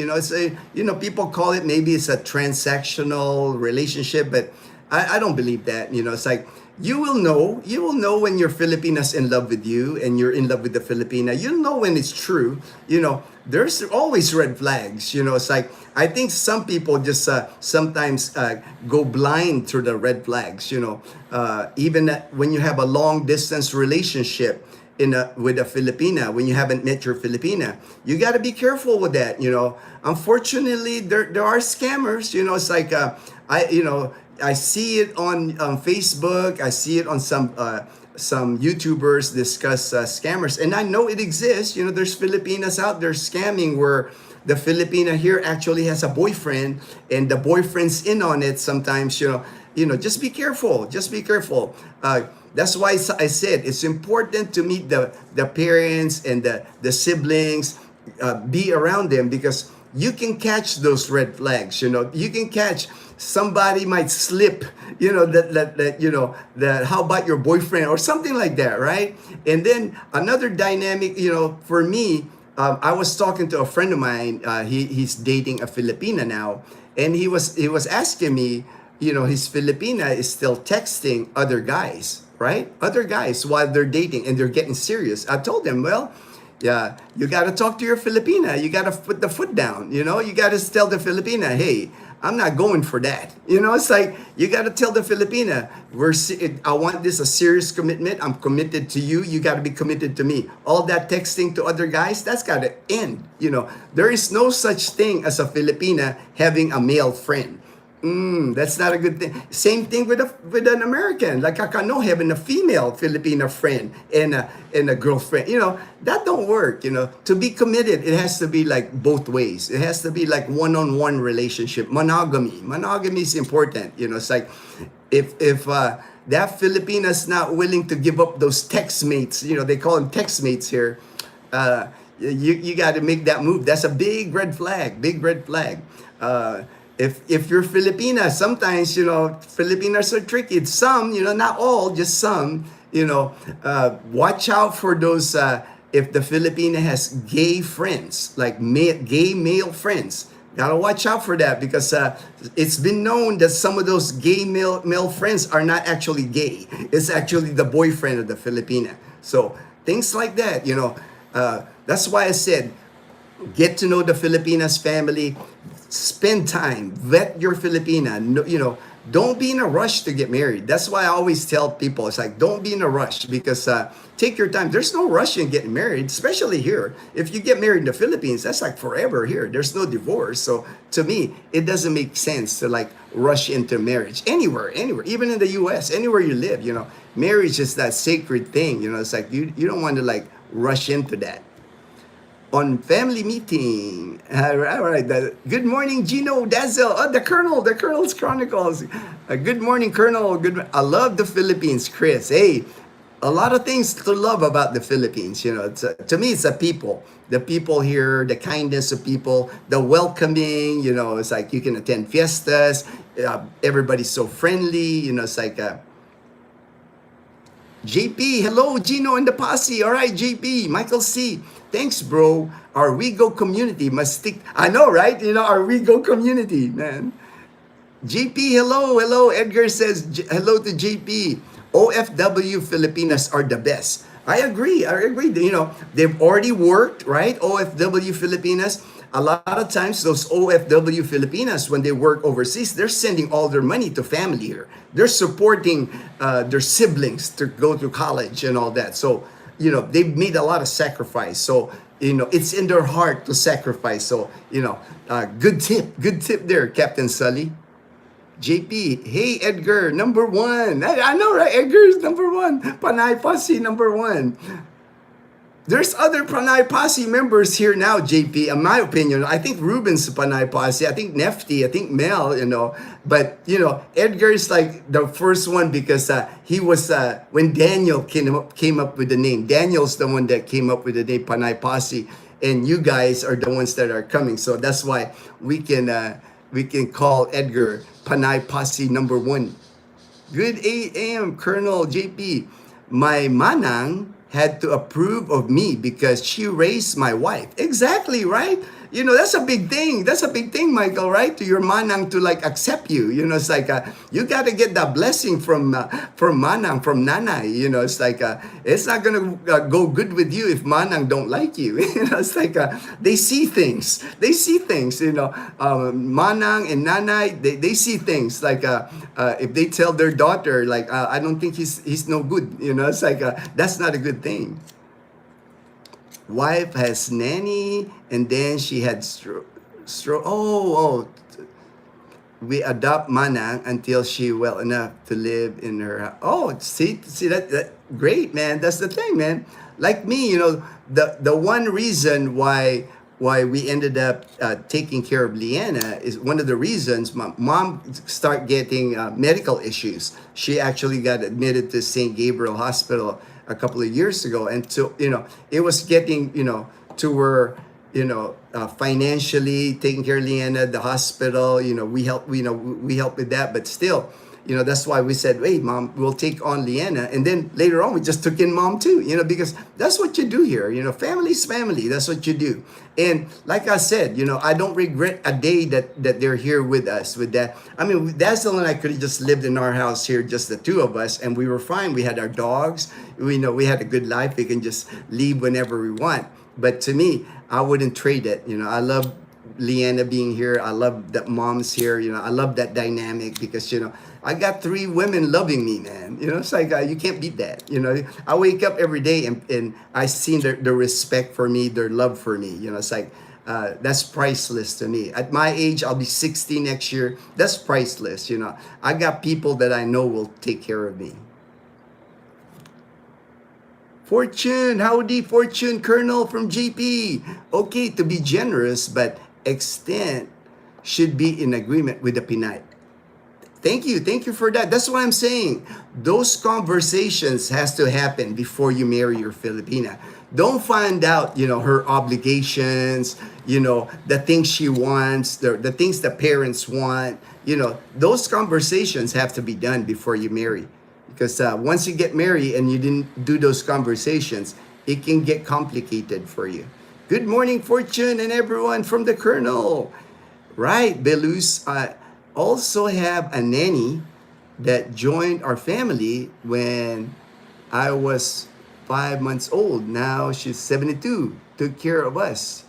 People call it maybe it's a transactional relationship, but I don't believe that. It's like you will know when your Filipina's in love with you and you're in love with the Filipina. You'll know when it's true. There's always red flags. It's like I think some people just sometimes go blind to the red flags. Even when you have a long distance relationship with a Filipina, when you haven't met your Filipina, you got to be careful with that. Unfortunately, there are scammers. It's like I see it on Facebook. I see it on some YouTubers discuss scammers, and I know it exists. There's Filipinas out there scamming where the Filipina here actually has a boyfriend, and the boyfriend's in on it. Sometimes, just be careful. Just be careful. That's why I said it's important to meet the parents and the siblings, be around them, because you can catch those red flags. You can catch somebody might slip. That how about your boyfriend or something like that, right? And then another dynamic, for me, I was talking to a friend of mine. He's dating a Filipina now, and he was asking me, his Filipina is still texting other guys, right? Other guys while they're dating and they're getting serious. I told him, well, yeah, you got to talk to your Filipina. You got to put the foot down. You got to tell the Filipina, hey, I'm not going for that. It's like you got to tell the Filipina, I want this a serious commitment. I'm committed to you. You got to be committed to me. All that texting to other guys, that's got to end. There is no such thing as a Filipina having a male friend. That's not a good thing. Same thing with an American, like Kakano having a female Filipina friend and a girlfriend. That don't work. To be committed, it has to be like both ways. It has to be like one-on-one relationship. Monogamy is important. It's like if that Filipina's not willing to give up those text mates, they call them text mates here. You got to make that move. That's a big red flag. Big red flag. If you're Filipina, sometimes Filipinas are tricky. Some, not all, just some. Watch out for those. If the Filipina has gay friends, like gay male friends, gotta watch out for that because it's been known that some of those gay male friends are not actually gay. It's actually the boyfriend of the Filipina. So things like that. That's why I said, get to know the Filipinas family, spend time, vet your Filipina. Don't be in a rush to get married. That's why I always tell people, it's like, don't be in a rush because take your time. There's no rush in getting married, especially here. If you get married in the Philippines, that's like forever here. There's no divorce. So to me, it doesn't make sense to like rush into marriage anywhere, even in the US, anywhere you live. Marriage is that sacred thing. It's like you don't want to like rush into that. On family meeting. All right. Good morning, Ginno, Dazzle. Oh, the Colonel's Chronicles. Good morning, Colonel. I love the Philippines, Chris. Hey, a lot of things to love about the Philippines. To me, it's the people. The people here, the kindness of people, the welcoming. It's like you can attend fiestas. Everybody's so friendly. It's like JP, hello, Ginno and the posse. All right, JP, Michael C. Thanks, bro. Our WeGo community must stick. I know, right? Our WeGo community, man. JP, hello. Edgar says hello to JP. OFW Filipinas are the best. I agree. They've already worked, right? OFW Filipinas. A lot of times, those OFW Filipinas, when they work overseas, they're sending all their money to family here. They're supporting their siblings to go to college and all that. So, they've made a lot of sacrifice. So, it's in their heart to sacrifice. So, good tip there, Captain Sully. JP, hey Edgar, number one. I know, right? Edgar's number one. Panay Posse, number one. There's other Panay Posse members here now, JP. In my opinion, I think Ruben's Panay Posse. I think Nefty. I think Mel. But Edgar's like the first one because he was when Daniel came up with the name. Daniel's the one that came up with the name Panay Posse, and you guys are the ones that are coming. So that's why we can call Edgar Panay Posse number one. Good 8 a.m. Colonel JP. My manang had to approve of me because she raised my wife. Exactly, right? That's a big thing. That's a big thing, Michael, right? To your manang to like accept you. It's like you got to get that blessing from manang, from nanay. It's like it's not gonna go good with you if manang don't like you. It's like they see things. They see things. Manang and nanay, they see things. Like if they tell their daughter, like I don't think he's no good. It's like that's not a good thing. Wife has nanny, and then she had stroke. We adopt manang until she well enough to live in her house. Oh, see that great, man. That's the thing, man. Like me, the one reason why we ended up taking care of Leanna is one of the reasons my mom started getting medical issues. She actually got admitted to St. Gabriel Hospital a couple of years ago, and so it was getting to where financially taking care of Leanna, the hospital, we help with that, but still, that's why we said, hey, mom, we'll take on Leanna. And then later on, we just took in mom too, because that's what you do here. Family's family. That's what you do. And like I said, I don't regret a day that they're here with us with that. I mean, that's the one I could have just lived in our house here, just the two of us, and we were fine. We had our dogs. We had a good life. We can just leave whenever we want. But to me, I wouldn't trade it. I love Leanna being here. I love that mom's here. I love that dynamic because, I got 3 women loving me, man. It's like you can't beat that. I wake up every day and I see the respect for me, their love for me. It's like That's priceless to me. At my age, I'll be 60 next year. That's priceless. I got people that I know will take care of me. Fortune, howdy, Fortune, Colonel from JP. Okay, to be generous, but extent should be in agreement with the Pinay. Thank you for that. That's what I'm saying. Those conversations has to happen before you marry your Filipina. Don't find out, her obligations, the things she wants, the things the parents want. Those conversations have to be done before you marry. Because once you get married and you didn't do those conversations, it can get complicated for you. Good morning, Fortune, and everyone from the Colonel. Right, Belus. Also have a nanny that joined our family when I was 5 months old. Now she's 72. Took care of us.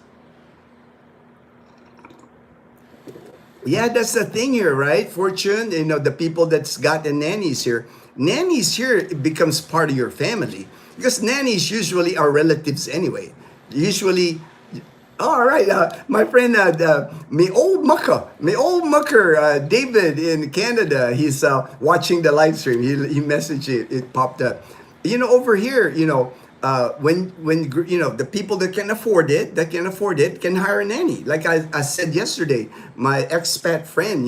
Yeah, that's the thing here, right? Fortune, the people that's got the nannies here. Nannies here, it becomes part of your family. Because nannies usually are relatives anyway. Usually, all right, my friend, my old mucker, David in Canada, he's watching the live stream. He messaged it popped up. Over here, when the people that can afford it can hire a nanny. Like I said yesterday, my expat friend,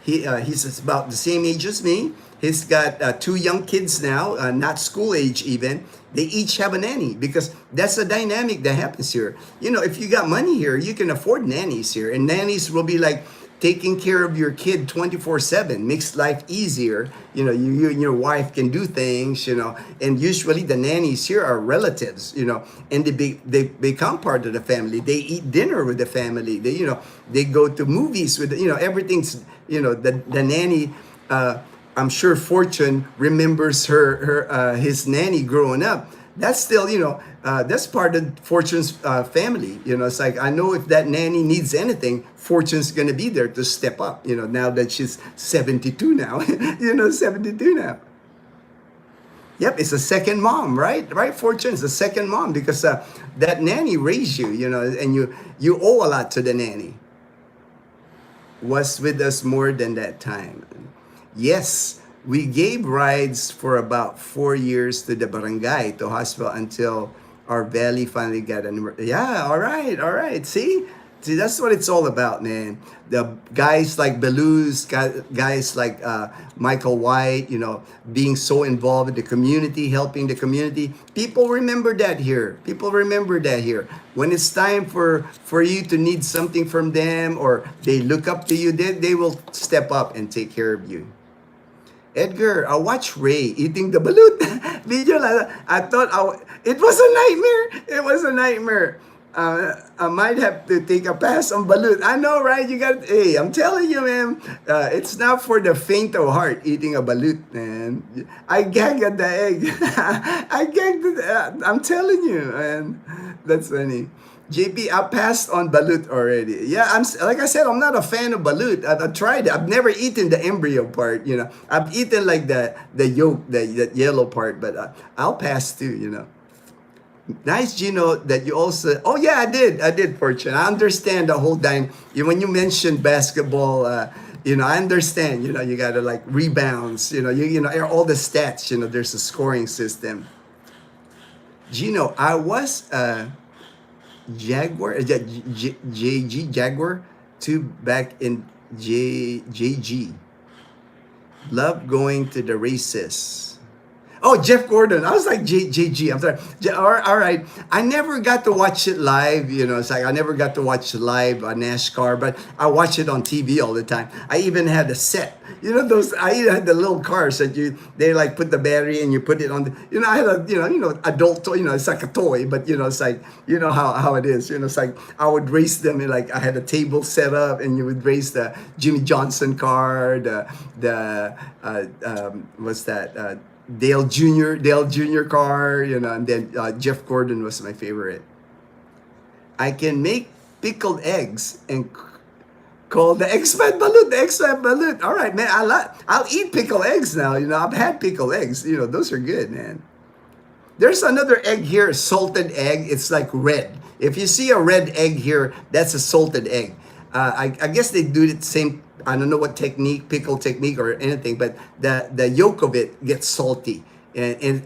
he's about the same age as me. He's got 2 young kids now, not school age even. They each have a nanny because that's the dynamic that happens here. If you got money here, you can afford nannies here. And nannies will be like taking care of your kid 24/7, makes life easier. You and your wife can do things, and usually the nannies here are relatives, and they become part of the family. They eat dinner with the family. They go to movies with, everything's, the nanny, I'm sure Fortune remembers his nanny growing up. That's still, that's part of Fortune's family. It's like, I know if that nanny needs anything, Fortune's going to be there to step up, now that she's 72 now, 72 now. Yep, it's a second mom, right? Right, Fortune is a second mom because that nanny raised you, and you owe a lot to the nanny. Was with us more than that time. Yes, we gave rides for about 4 years to the barangay, to hospital, until our belly finally got an... Yeah, all right. See, that's what it's all about, man. The guys like Beluz, guys like Michael White, being so involved in the community, helping the community. People remember that here. When it's time for you to need something from them, or they look up to you, they will step up and take care of you. Edgar, I watched Ray eating the balut video. I thought it was a nightmare. I might have to take a pass on balut. I know, right? Hey, I'm telling you, man. It's not for the faint of heart eating a balut, man. I gagged at the egg. I'm telling you, man. That's funny. JP, I passed on balut already. Yeah, like I said, I'm not a fan of balut. I've tried it. I've never eaten the embryo part. I've eaten like the yolk, that yellow part, but I'll pass too. Nice, Ginno, that you also... Oh, yeah, I did, Fortune. I understand the whole time. When you mentioned basketball, I understand, you got to like rebounds, all the stats, there's a scoring system. Ginno, I was Jaguar, JG, Jaguar, 2 back in JG. Love going to the races. Oh, Jeff Gordon. I was like JG. I'm sorry. All right. I never got to watch it live. It's like I never got to watch live on NASCAR, but I watch it on TV all the time. I even had a set. I even had the little cars that they like put the battery and you put it on the, I had a, adult toy, it's like a toy, but it's like, how it is. It's like I would race them, and like I had a table set up and you would race the Jimmy Johnson car, what's that? Dale Jr. car, and then Jeff Gordon was my favorite. I can make pickled eggs and call the expat balut. All right, man. I'll eat pickled eggs now. I've had pickled eggs. Those are good, man. There's another egg here, salted egg. It's like red. If you see a red egg here, that's a salted egg. I guess they do the same. I don't know what technique, pickle technique or anything, but the yolk of it gets salty, and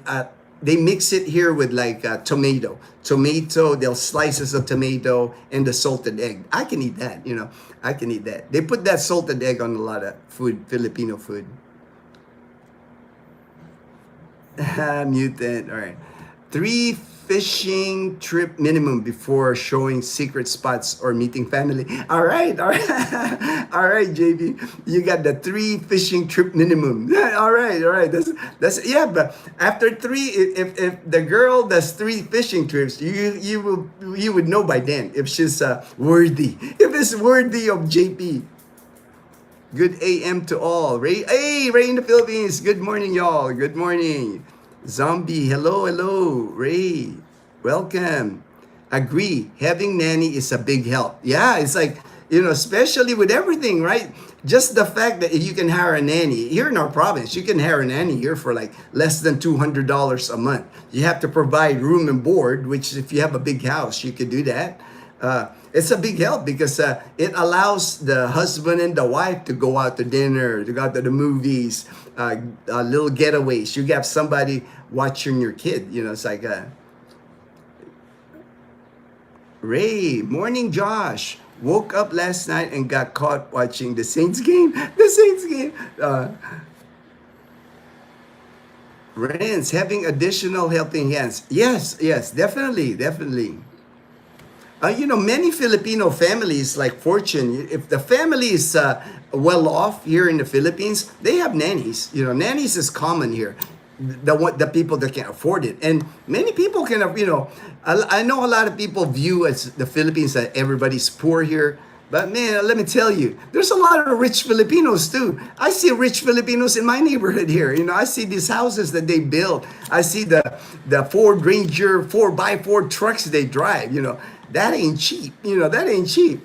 they mix it here with like tomato. They'll slices of tomato and the salted egg. I can eat that. I can eat that. They put that salted egg on a lot of food, Filipino food. Mutant. All right. 3 fishing trip minimum before showing secret spots or meeting family. All right. All right. All right, JB. You got the 3 fishing trip minimum. All right. All right. That's yeah. But after 3, if the girl does 3 fishing trips, you would know by then if she's worthy. If it's worthy of JP. Good AM to all. Ray in the Philippines. Good morning, y'all. Good morning. Zombie, hello, Ray. Welcome. Agree. Having nanny is a big help. Yeah, it's like, especially with everything, right? Just the fact that you can hire a nanny here in our province, you can hire a nanny here for like less than $200 a month. You have to provide room and board, which if you have a big house, you could do that. It's a big help because it allows the husband and the wife to go out to dinner, to go out to the movies, little getaways. You have somebody watching your kid. It's like Ray, morning, Josh. Woke up last night and got caught watching the Saints game. The Saints game. Renz, having additional helping hands. Yes, definitely. Many Filipino families like Fortune, if the family is well off here in the Philippines, they have nannies. Nannies is common here. The people that can afford it. And many people can, I know a lot of people view as the Philippines that everybody's poor here. But man, let me tell you, there's a lot of rich Filipinos too. I see rich Filipinos in my neighborhood here. I see these houses that they build. I see the Ford Ranger 4x4 trucks they drive. That ain't cheap. That ain't cheap.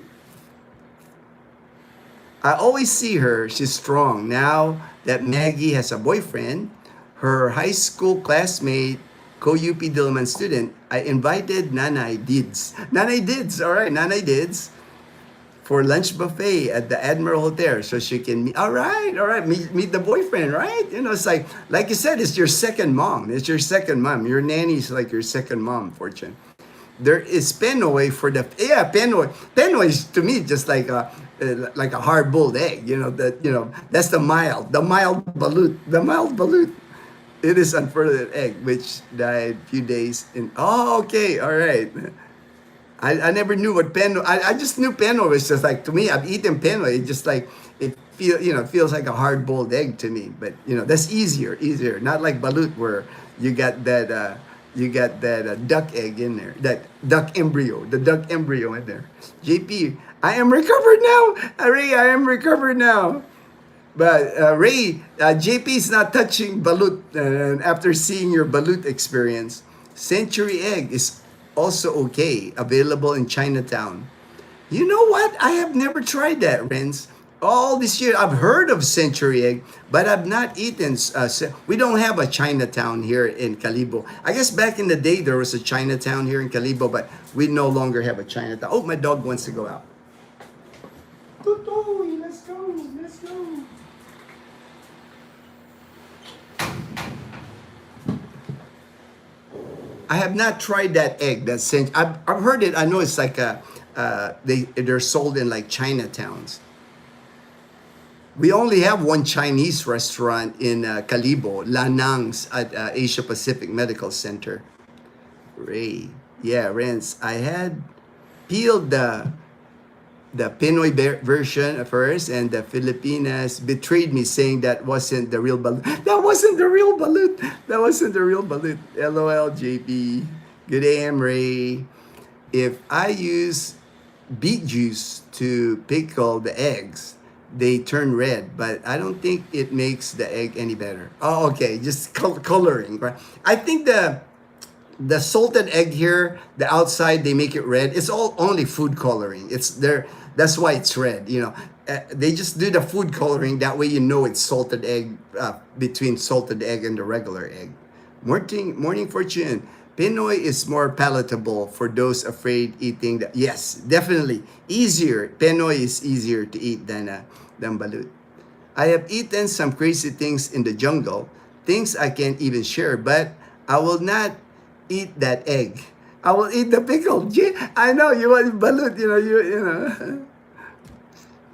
I always see her. She's strong. Now that Maggie has a boyfriend, her high school classmate, co-UP Diliman student, I invited Nanay Dids. Nanay Dids, all right, Nanay Dids, for lunch buffet at the Admiral Hotel so she can meet. All right, meet the boyfriend, right? It's like you said, it's your second mom. It's your second mom. Your nanny's like your second mom, Fortune. There is Penoy for the Penoy. Penoy is to me just like a hard-boiled egg. That's the mild balut. The mild balut. It is unfertilized egg which died few days in. Oh, okay, all right. I never knew what Penoy. I just knew Penoy was just like, to me. I've eaten Penoy. It just like it feels like a hard-boiled egg to me. But that's easier. Not like balut where you got that. Duck egg in there, the duck embryo in there. JP, I am recovered now. Ray, I am recovered now. But Ray, JP is not touching balut after seeing your balut experience. Century egg is also okay, available in Chinatown. You know what? I have never tried that, Renz. All this year, I've heard of century egg, but I've not eaten. We don't have a Chinatown here in Calibo. I guess back in the day, there was a Chinatown here in Calibo, but we no longer have a Chinatown. Oh, my dog wants to go out. Tutoy, let's go. I have not tried that egg. I've heard it. I know it's like they're sold in like Chinatowns. We only have one Chinese restaurant in Calibo, Lanang's at Asia Pacific Medical Center. Ray, yeah, Renz. I had peeled the Pinoy version at first, and the Filipinas betrayed me, saying that wasn't the real balut. That wasn't the real balut. LOL, JP. Good AM, Ray. If I use beet juice to pickle the eggs, they turn red, but I don't think it makes the egg any better. Oh, okay, just coloring, right? I think the salted egg here, the outside they make it red. It's all only food coloring. It's there. That's why it's red. They just do the food coloring. That way it's salted egg between salted egg and the regular egg. Morning fortune. Pinoy is more palatable for those afraid eating. Yes, definitely easier. Pinoy is easier to eat than balut. I have eaten some crazy things in the jungle, things I can't even share, but I will not eat that egg. I will eat the pickle. I know you want balut. You know.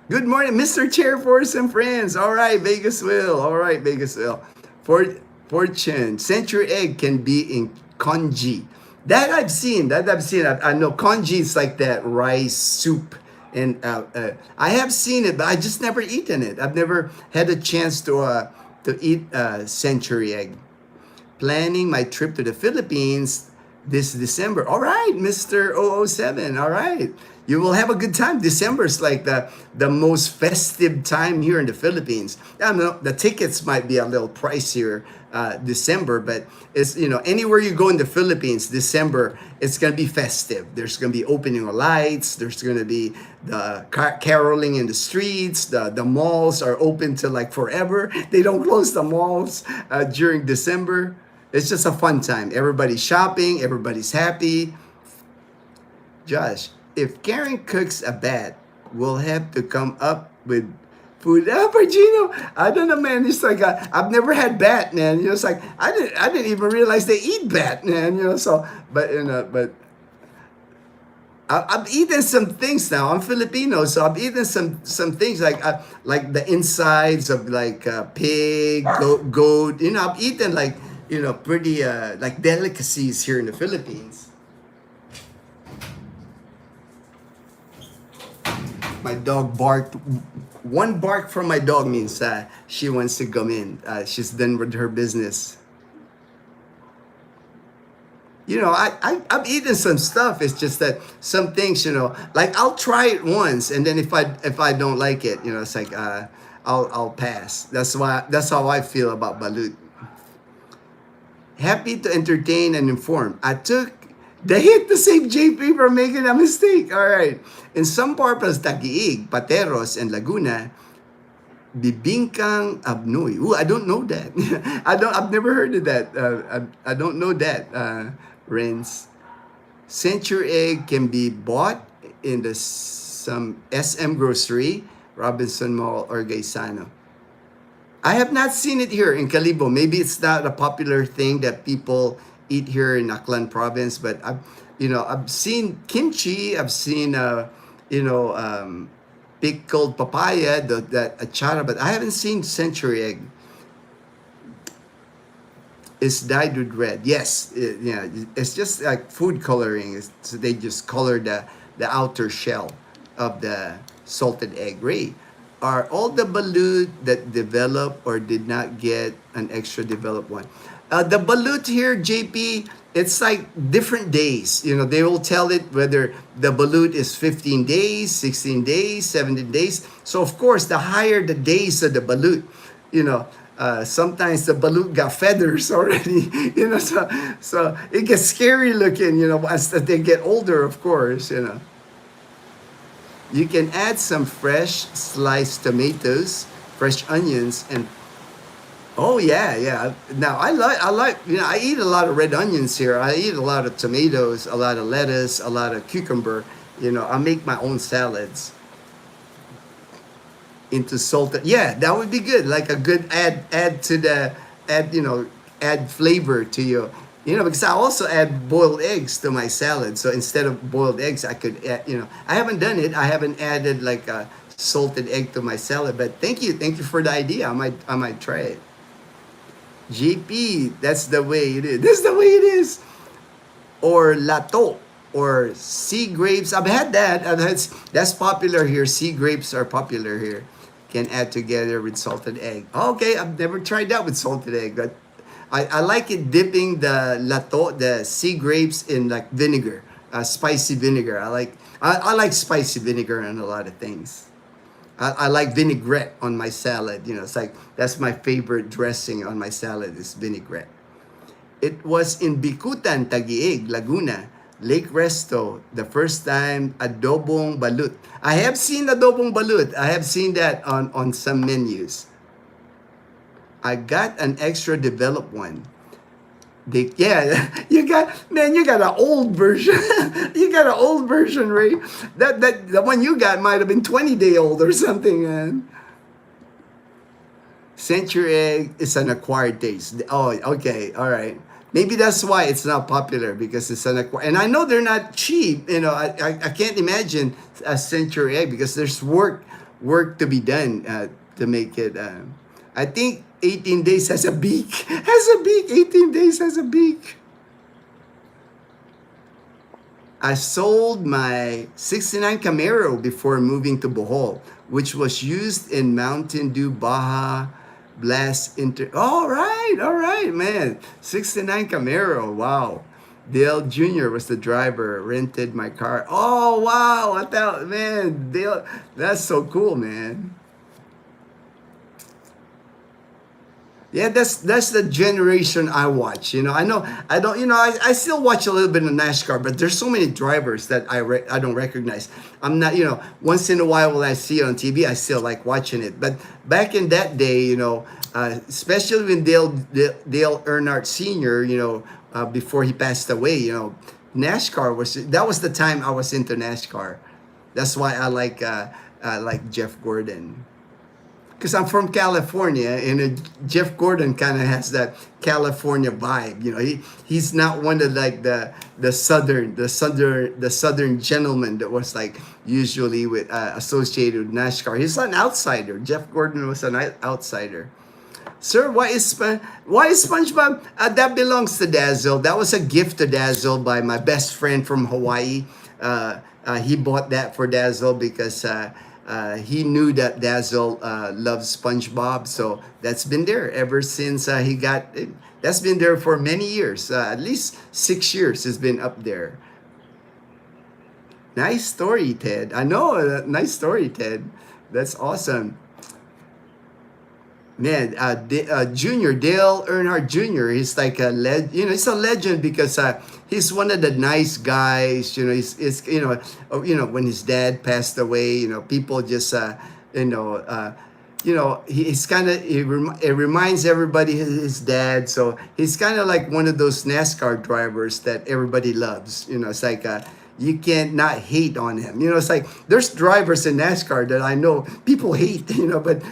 Good morning, Mr. Chairforce and friends. All right, Vegas will. All right, Vegas will. For fortune, century egg can be in congee. That I've seen. I know congee is like that rice soup, and I have seen it, but I just never eaten it. I've never had a chance to eat century egg. Planning my trip to the Philippines this December. All right, Mr. 007. All right. You will have a good time. December is like the most festive time here in the Philippines. I don't know, the tickets might be a little pricier December, but it's, anywhere you go in the Philippines, December, it's going to be festive. There's going to be opening of lights. There's going to be the caroling in the streets. The malls are open to like forever. They don't close the malls during December. It's just a fun time. Everybody's shopping. Everybody's happy. Josh, if Karen cooks a bat, we'll have to come up with food. For Ginno, I don't know, man. It's like I've never had bat, man. It's like I didn't even realize they eat bat, man. So, but I've eaten some things now. I'm Filipino, so I've eaten some things like the insides of like pig, goat. I've eaten like pretty like delicacies here in the Philippines. My dog barked. One bark from my dog means she wants to come in. She's done with her business. I've eaten some stuff. It's just that some things, like I'll try it once, and then if I don't like it, it's like I'll pass. That's how I feel about balut. Happy to entertain and inform. I took the hit to save JP from making a mistake. All right. In some parts, Taguig, Pateros, and Laguna, bibingkang abnoy. Ooh, I don't know that. I've never heard of that. I don't know that, Renz. Century egg can be bought in some SM grocery, Robinson Mall, or Gaisano. I have not seen it here in Calibo. Maybe it's not a popular thing that people eat here in Aklan province, but I've seen kimchi. I've seen pickled papaya, that achara, but I haven't seen century egg. It's dyed with red. Yes, it's just like food coloring. So they just color the outer shell of the salted egg. Ray, are all the balut that develop or did not get an extra developed one? The balut here, JP, it's like different days. They will tell it whether the balut is 15 days, 16 days, 17 days. So, of course, the higher the days of the balut, sometimes the balut got feathers already, so it gets scary looking, as they get older, of course, You can add some fresh sliced tomatoes, fresh onions, and oh yeah. Now I like I eat a lot of red onions here. I eat a lot of tomatoes, a lot of lettuce, a lot of cucumber. I make my own salads into salted. Yeah, that would be good. Like a good add to the add flavor to your. Because I also add boiled eggs to my salad. So instead of boiled eggs, I could add, I haven't done it. I haven't added like a salted egg to my salad. But thank you for the idea. I might try it. JP, that's the way it is. That's the way it is. Or lato, or sea grapes. I've had that. That's popular here. Sea grapes are popular here. Can add together with salted egg. Okay, I've never tried that with salted egg, but I like it dipping the lato, the sea grapes, in like vinegar, spicy vinegar. I like spicy vinegar on a lot of things. I like vinaigrette on my salad. It's like that's my favorite dressing on my salad is vinaigrette. It was in Bikutan, Taguig, Laguna, Lake Resto, the first time adobong balut. I have seen adobong balut. I have seen that on some menus. I got an extra developed one. Yeah, you got an old version. You got an old version, Ray. That the one you got might have been 20-day old or something, man. Century egg is an acquired taste. Oh, okay, all right. Maybe that's why it's not popular because it's an acquired. And I know they're not cheap. I can't imagine a century egg because there's work to be done to make it. I think 18 days has a beak. Has a beak. 18 days has a beak. I sold my 69 Camaro before moving to Bohol, which was used in Mountain Dew Baja Blast Inter. All right, man. 69 Camaro, wow. Dale Jr. was the driver, rented my car. Oh, wow. I thought, man, Dale, that's so cool, man. Yeah, that's the generation I watch. I know I don't. I still watch a little bit of NASCAR, but there's so many drivers that I don't recognize. I'm not. Once in a while when I see it on TV, I still like watching it. But back in that day, especially when Dale Earnhardt Sr. Before he passed away, NASCAR was the time I was into NASCAR. That's why I like Jeff Gordon. Because I'm from California, and Jeff Gordon kind of has that California vibe. He's not one of like the southern gentleman that was like usually with associated with NASCAR. He's an outsider. Jeff Gordon was an outsider. Sir, why is SpongeBob? That belongs to Dazzle. That was a gift to Dazzle by my best friend from Hawaii. He bought that for Dazzle because he knew that Dazzle loves SpongeBob, so that's been there ever since he got it. That's been there for many years, at least 6 years. It's been up there. Nice story, Ted. I know, nice story, Ted. That's awesome. Man, Junior Dale Earnhardt Jr. He's like he's a legend because he's one of the nice guys. He's when his dad passed away, people just he's kind of it reminds everybody his dad. So he's kind of like one of those NASCAR drivers that everybody loves. It's like you can't not hate on him. It's like there's drivers in NASCAR that I know people hate, but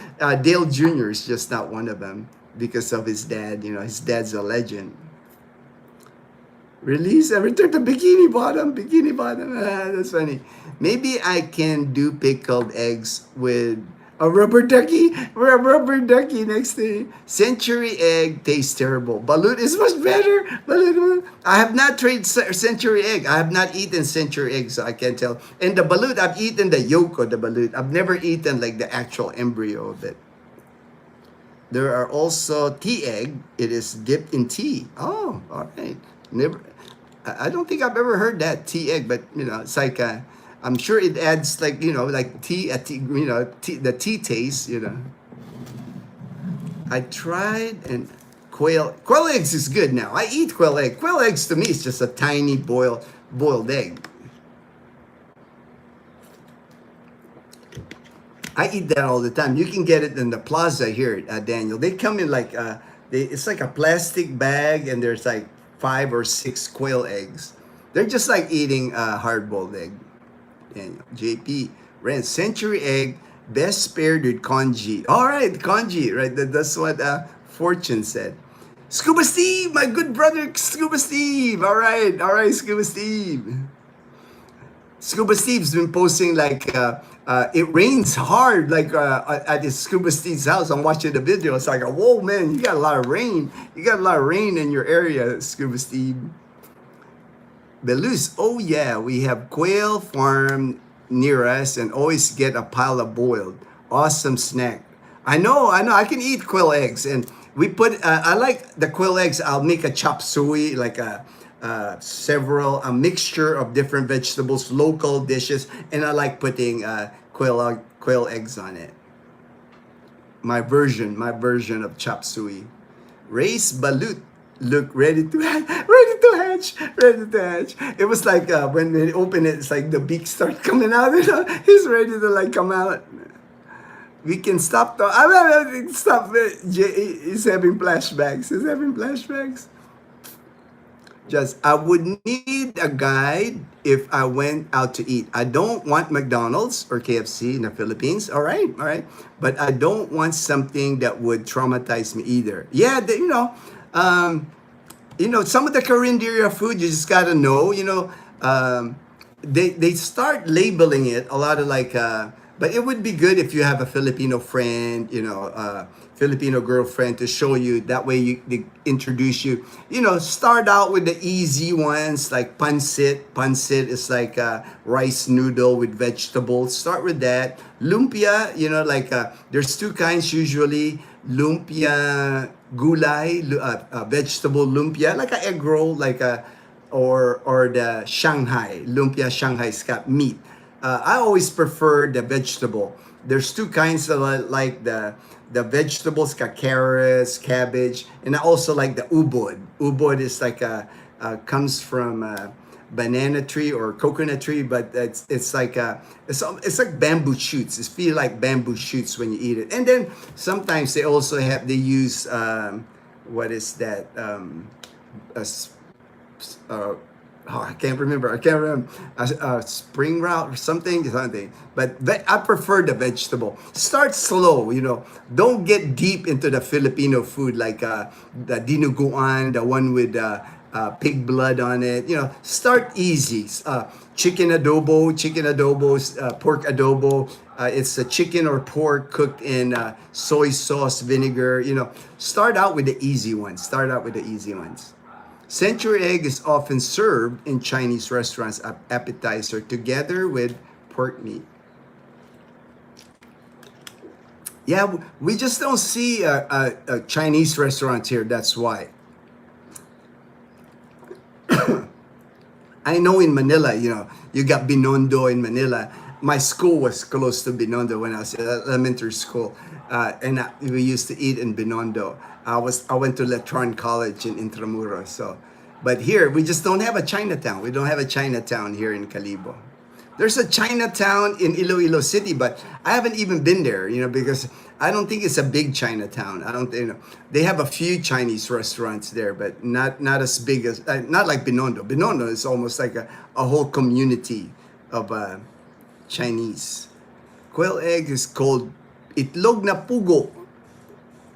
Dale Jr. is just not one of them because of his dad. His dad's a legend. Release and return to Bikini Bottom. Bikini Bottom. That's funny. Maybe I can do pickled eggs with a rubber ducky. Rubber ducky next to Century egg tastes terrible. Balut is much better. Balut. I have not tried Century egg. I have not eaten Century egg, so I can't tell. And the balut, I've eaten the yolk of the balut. I've never eaten like the actual embryo of it. There are also tea egg. It is dipped in tea. Oh, all right. Never. I don't think I've ever heard that tea egg, but it's like I'm sure it adds like like tea, the tea taste. I tried and quail eggs is good now. I eat quail egg. Quail eggs to me is just a tiny boiled egg. I eat that all the time. You can get it in the plaza here, Daniel. They come in like it's like a plastic bag, and there's like 5 or 6 quail eggs. They're just like eating a hard-boiled egg. Daniel, JP, Ren, Century egg, best paired with congee. All right, congee, right? That's what Fortune said. Scuba Steve, my good brother, Scuba Steve. All right, Scuba Steve. Scuba Steve's been posting like it rains hard, like at his Scuba Steve's house. I'm watching the video. It's like, whoa, man, you got a lot of rain. You got a lot of rain in your area, Scuba Steve. Belus, oh yeah, we have quail farm near us and always get a pile of boiled. Awesome snack. I know. I can eat quail eggs, and we put. I like the quail eggs. I'll make a chop suey, like a mixture of different vegetables, local dishes, and I like putting quail eggs on it. My version of chop suey. Race balut look ready to hatch. It was like when they open it, it's like the beak starts coming out. He's ready to like come out. We can stop the. Stop it. He's having flashbacks. Just I would need a guide if I went out to eat. I don't want McDonald's or KFC in the Philippines. All right. But I don't want something that would traumatize me either. Yeah, um, some of the Carinderia food you just gotta know. They start labeling it a lot of like. But it would be good if you have a Filipino friend, Filipino girlfriend to show you. That way they introduce you. Start out with the easy ones like pancit. Pancit is like a rice noodle with vegetables. Start with that. Lumpia, there's two kinds usually. Lumpia gulay, vegetable lumpia, like a egg roll, or the Shanghai lumpia. Shanghai's got meat. I always prefer the vegetable. There's two kinds of like the vegetables, got carrots, cabbage, and I also like the ubod. Ubod is like comes from banana tree or coconut tree, but it's like bamboo shoots. It feel like bamboo shoots when you eat it. And then sometimes they use what is that a uh, I can't remember. Spring route or something. But I prefer the vegetable. Start slow. Don't get deep into the Filipino food like the dinuguan, the one with pig blood on it. Start easy. Chicken adobo, pork adobo. It's a chicken or pork cooked in soy sauce, vinegar. Start out with the easy ones. Century egg is often served in Chinese restaurants as appetizer together with pork meat. Yeah, we just don't see a Chinese restaurant here. That's why. I know in Manila, you got Binondo in Manila. My school was close to Binondo when I was in elementary school, we used to eat in Binondo. I went to Letron College in Intramuros. But here we just don't have a Chinatown. We don't have a Chinatown here in Calibo. There's a Chinatown in Iloilo City, but I haven't even been there, because I don't think it's a big Chinatown. I don't, they have a few Chinese restaurants there, but not as big as, not like Binondo. Binondo is almost like a whole community of Chinese. Quail egg is called itlog na pugo.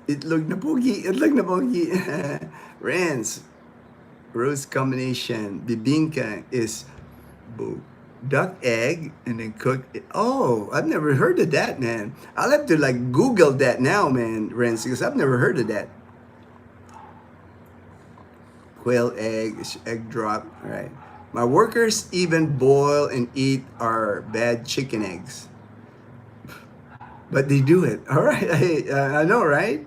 Itlog na pogi. Rans. Roast combination. Bibingka is duck egg and then cook it. Oh, I've never heard of that, man. I'll have to like Google that now, man, Renz, because I've never heard of that. Quail egg drop. All right. My workers even boil and eat our bad chicken eggs. But they do it. All right. I know, right?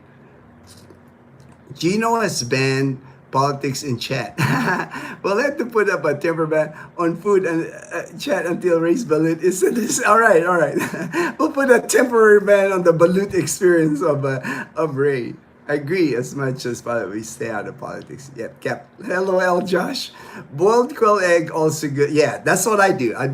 Ginno has banned politics in chat. We'll have to put up a temper ban on food and chat until race balut is all right. We'll put a temporary ban on the balut experience of Ray. I agree as much as we stay out of politics. Yep, Cap. LOL, Josh. Boiled quail egg also good. Yeah, that's what I do. I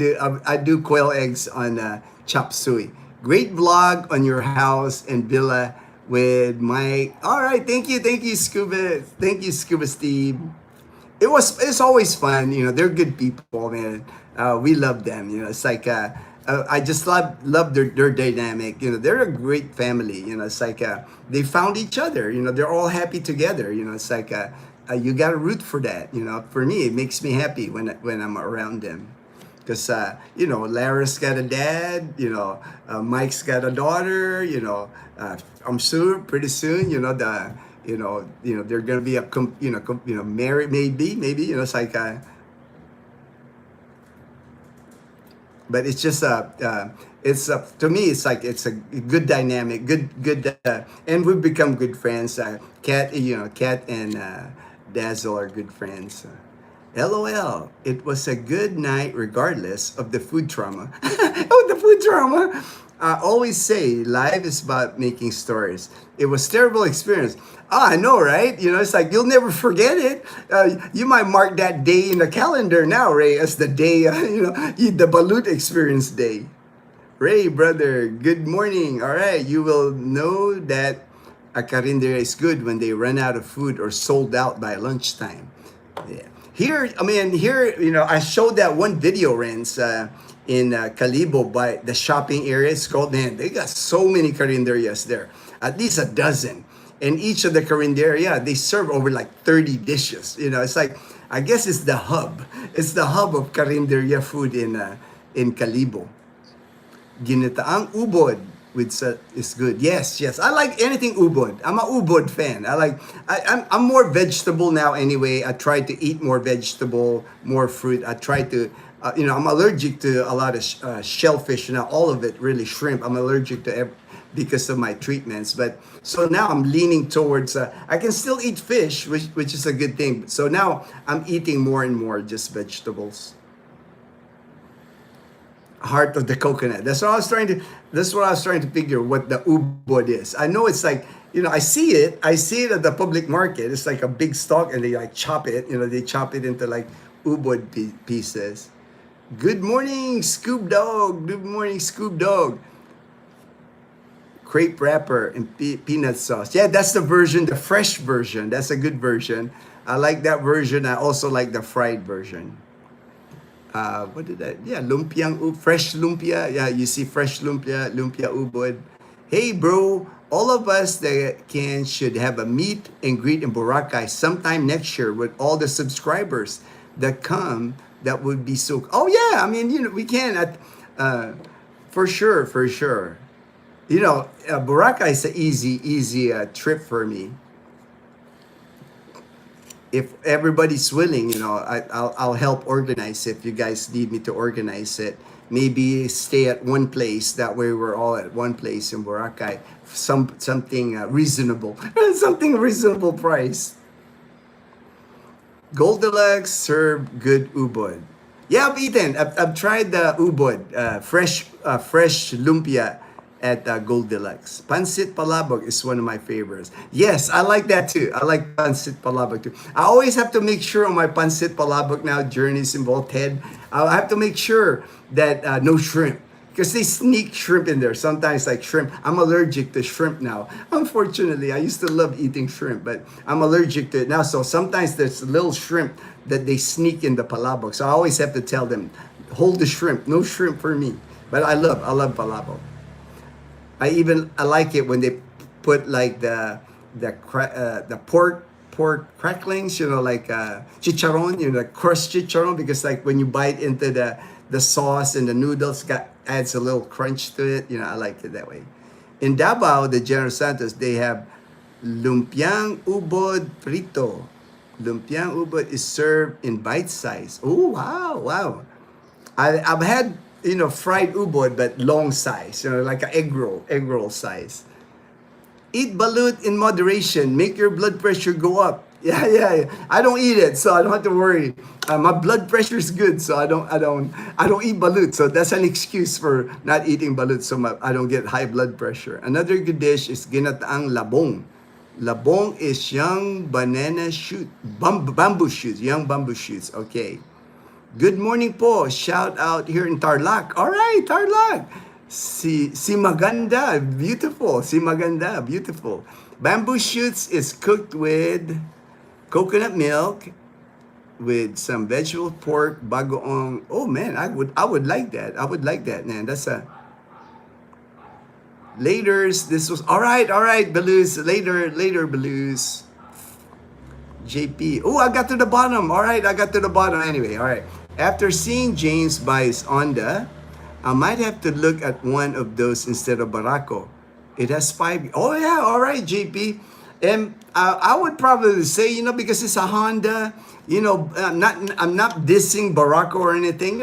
do quail eggs on chop suey. Great vlog on your house and villa with Mike. All right, thank you, Scuba. Thank you, Scuba Steve. It's always fun. They're good people, man. We love them. It's like I just love their dynamic. They're a great family. It's like they found each other. They're all happy together. It's like you got to root for that. For me, it makes me happy when I'm around them. Because Lara's got a dad, Mike's got a daughter, I'm sure pretty soon, they're gonna be married, maybe, it's like but it's just to me it's like it's a good dynamic, good and we've become good friends. Kat and Dazzle are good friends. LOL, it was a good night regardless of the food trauma. Oh, the food trauma. I always say life is about making stories. It was terrible experience. I know, right? It's like you'll never forget it. You might mark that day in the calendar now, Ray, as the day, the balut experience day. Ray, brother, good morning. All right, you will know that a carindera is good when they run out of food or sold out by lunchtime. Yeah. Here, I mean, here, I showed that one video, Renz, in Calibo by the shopping area. It's called, man, they got so many carinderias there, at least a dozen. And each of the carinderia, they serve over like 30 dishes. It's like, I guess it's the hub. It's the hub of carinderia food in Calibo. Ginitaang ubod with is good. Yes, yes. I like anything ubod. I'm a ubod fan. I'm more vegetable now anyway. I try to eat more vegetable, more fruit. I try to I'm allergic to a lot of shellfish now. All of it, really, shrimp. I'm allergic to because of my treatments. But so now I'm leaning towards. I can still eat fish, which is a good thing. So now I'm eating more and more just vegetables. Heart of the coconut. That's what I was trying to. That's what I was trying to figure what the ubod is. I know it's like I see it. I see it at the public market. It's like a big stalk, and they like chop it. They chop it into like ubod pieces. Good morning, Scoob Dog. Good morning, Scoob Dog. Crepe wrapper and peanut sauce. Yeah, that's the version, the fresh version. That's a good version. I like that version. I also like the fried version. What did that? Yeah, fresh lumpia. Yeah, you see fresh lumpia ubod. Hey, bro, all of us that should have a meet and greet in Boracay sometime next year with all the subscribers that come. That would be so. Oh yeah, I mean, we can for sure. Boracay is an easy trip for me. If everybody's willing, I'll help organize it. If you guys need me to organize it, maybe stay at one place. That way, we're all at one place in Boracay. Something reasonable, something reasonable price. Goldilocks serve good ubod. Yeah, I've eaten. I've tried the ubod, fresh lumpia at Goldilocks. Pansit palabok is one of my favorites. Yes, I like that too. I like pansit palabok too. I always have to make sure on my pansit palabok now, journeys involved Ted. I have to make sure that no shrimp. Because they sneak shrimp in there. Sometimes like shrimp. I'm allergic to shrimp now. Unfortunately, I used to love eating shrimp, but I'm allergic to it now. So sometimes there's little shrimp that they sneak in the palabok. So I always have to tell them, hold the shrimp. No shrimp for me. But I love palabok. I like it when they put like the pork cracklings, like chicharron, crushed chicharron, because like when you bite into the sauce and the noodles adds a little crunch to it. I like it that way. In Davao, the General Santos, they have lumpiang ubod frito. Lumpiang ubod is served in bite size. Oh wow! I've had fried ubod, but long size, like an egg roll size. Eat balut in moderation. Make your blood pressure go up. Yeah. I don't eat it, so I don't have to worry. My blood pressure is good, so I don't eat balut. So that's an excuse for not eating balut, so I don't get high blood pressure. Another good dish is ginataang labong. Labong is young banana shoot, bamboo shoots, young bamboo shoots. Okay. Good morning po. Shout out here in Tarlac. All right, Tarlac. Si Maganda, beautiful. Si Maganda, beautiful. Bamboo shoots is cooked with coconut milk with some vegetable pork, bagoong. Oh man, I would like that. I would like that, man. That's a laters. This was all right, Belu's. Later, Belu's. JP. Oh, I got to the bottom. All right, I got to the bottom anyway. All right. After seeing James buy his Honda, I might have to look at one of those instead of Barako. It has 5. Oh yeah, all right, JP. And I would probably say, because it's a Honda. I'm not dissing Barako or anything.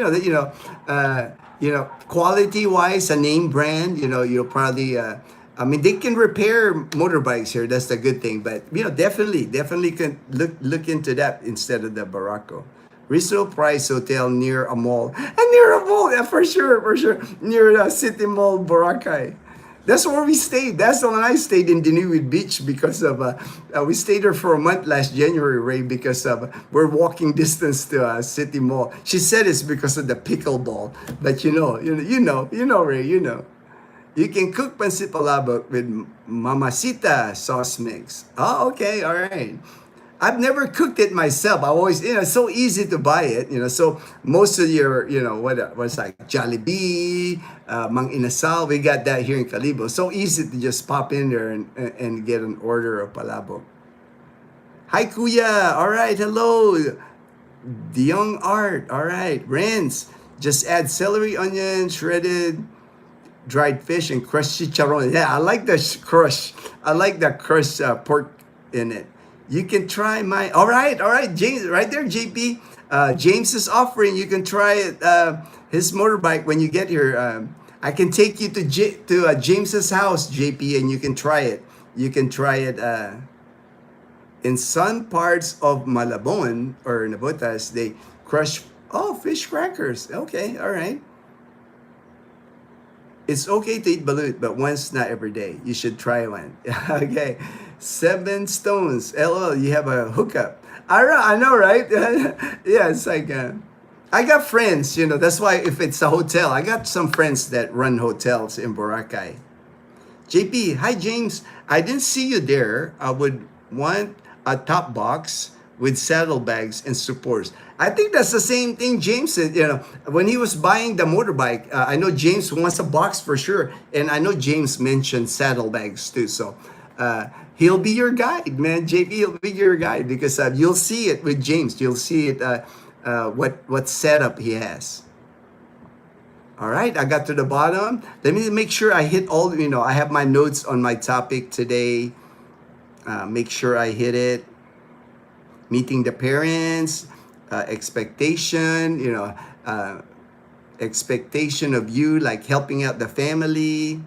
Quality wise, a name brand. You'll probably. They can repair motorbikes here. That's the good thing. But definitely can look into that instead of the Barako. Reasonable price hotel near a mall. Near a mall, yeah, for sure. Near the City Mall, Boracay. That's where we stayed. That's the one I stayed in Dinuid Beach because of, we stayed there for a month last January, Ray, because we're walking distance to City Mall. She said it's because of the pickleball. But Ray, You can cook pancit palabok with mamacita sauce mix. Oh, okay, all right. I've never cooked it myself. I always, it's so easy to buy it, So most of your, what's like Jollibee, Mang Inasal, we got that here in Calibo. So easy to just pop in there and get an order of palabok. Hi, Kuya. All right, hello. The Young Art. All right, Renz. Just add celery, onion, shredded dried fish, and crushed chicharron. Yeah, I like the crush. I like that crushed pork in it. You can try my. All right, James, right there, JP. James is offering. You can try it. His motorbike when you get here. I can take you to James's house, JP, and you can try it. You can try it. In some parts of Malabon or Nabotas, they crush fish crackers. Okay, all right. It's okay to eat balut, but once, not every day. You should try one. Okay. 7 stones. LOL, you have a hookup. I know, right? Yeah, it's like, I got friends, that's why if it's a hotel, I got some friends that run hotels in Boracay. JP, hi James. I didn't see you there. I would want a top box with saddlebags and supports. I think that's the same thing James said, when he was buying the motorbike. I know James wants a box for sure. And I know James mentioned saddlebags too. So he'll be your guide, man. JP, he'll be your guide because you'll see it with James. You'll see it, what setup he has. All right, I got to the bottom. Let me make sure I hit all, I have my notes on my topic today. Make sure I hit it. Meeting the parents, expectation, expectation of you, like helping out the family,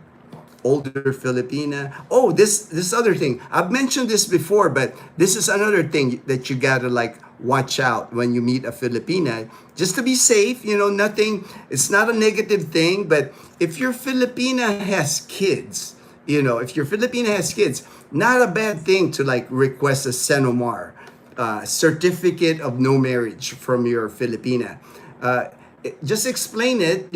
older Filipina. Oh, this other thing. I've mentioned this before, but this is another thing that you gotta like watch out when you meet a Filipina. Just to be safe, nothing, it's not a negative thing, but if your Filipina has kids, if your Filipina has kids, not a bad thing to like request a Senomar. Certificate of no marriage from your Filipina. Just explain it.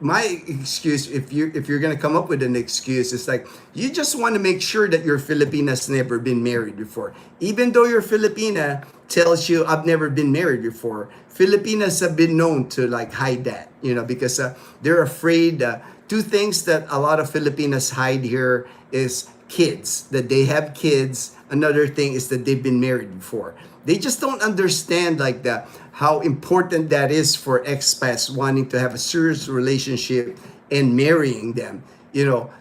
My excuse, if you're gonna come up with an excuse, it's like you just want to make sure that your Filipina's never been married before. Even though your Filipina tells you I've never been married before, Filipinas have been known to like hide that. Because they're afraid. 2 things that a lot of Filipinas hide here is kids, that they have kids. Another thing is that they've been married before. They just don't understand like how important that is for expats wanting to have a serious relationship and marrying them.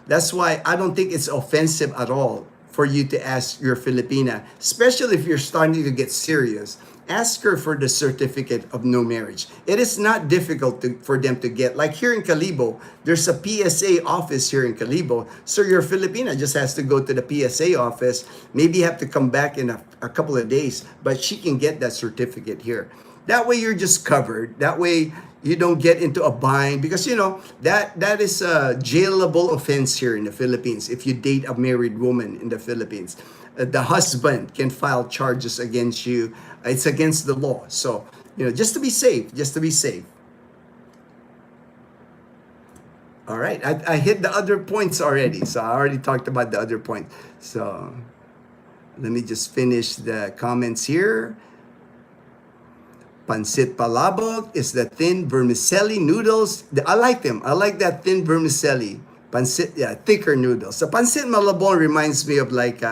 That's why I don't think it's offensive at all for you to ask your Filipina, especially if you're starting to get serious. Ask her for the certificate of no marriage. It is not difficult for them to get. Like here in Calibo, there's a PSA office here in Calibo. So your Filipina just has to go to the PSA office. Maybe you have to come back in a couple of days, but she can get that certificate here. That way you're just covered. That way you don't get into a bind because that is a jailable offense here in the Philippines if you date a married woman in the Philippines. The husband can file charges against you. It's against the law. So, just to be safe, All right, I hit the other points already. So I already talked about the other point. So let me just finish the comments here. Pancit palabok is the thin vermicelli noodles. I like them. I like that thin vermicelli. Pancit, yeah, thicker noodles. So pancit malabon reminds me of like,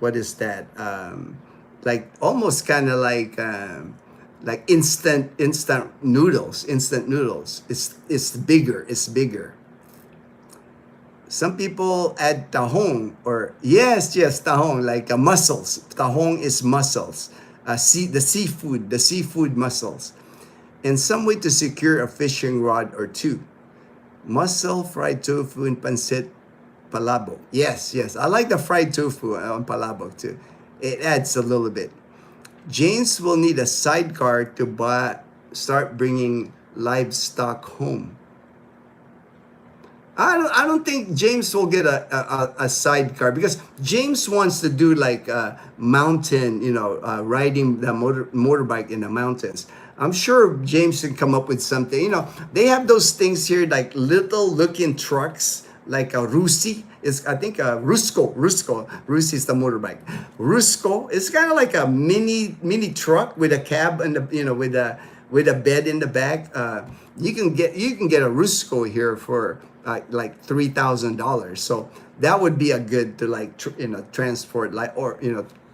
what is that? Like almost kind of like instant noodles. Instant noodles. It's bigger. It's bigger. Some people add tahong or yes, tahong like mussels. Tahong is mussels. The seafood mussels. And some way to secure a fishing rod or 2. Mussel, fried tofu, and pancit palabok. Yes. I like the fried tofu on palabok too. It adds a little bit. James will need a sidecar to start bringing livestock home. I don't think James will get a sidecar because James wants to do like mountain, riding the motorbike in the mountains. I'm sure James can come up with something. They have those things here like little looking trucks like a Rusi. It's, I think, Rus is the motorbike. Rusco is kind of like a mini truck with a cab and the, with a bed in the back. You can get a Rusco here for like $3,000. So that would be a good to like transport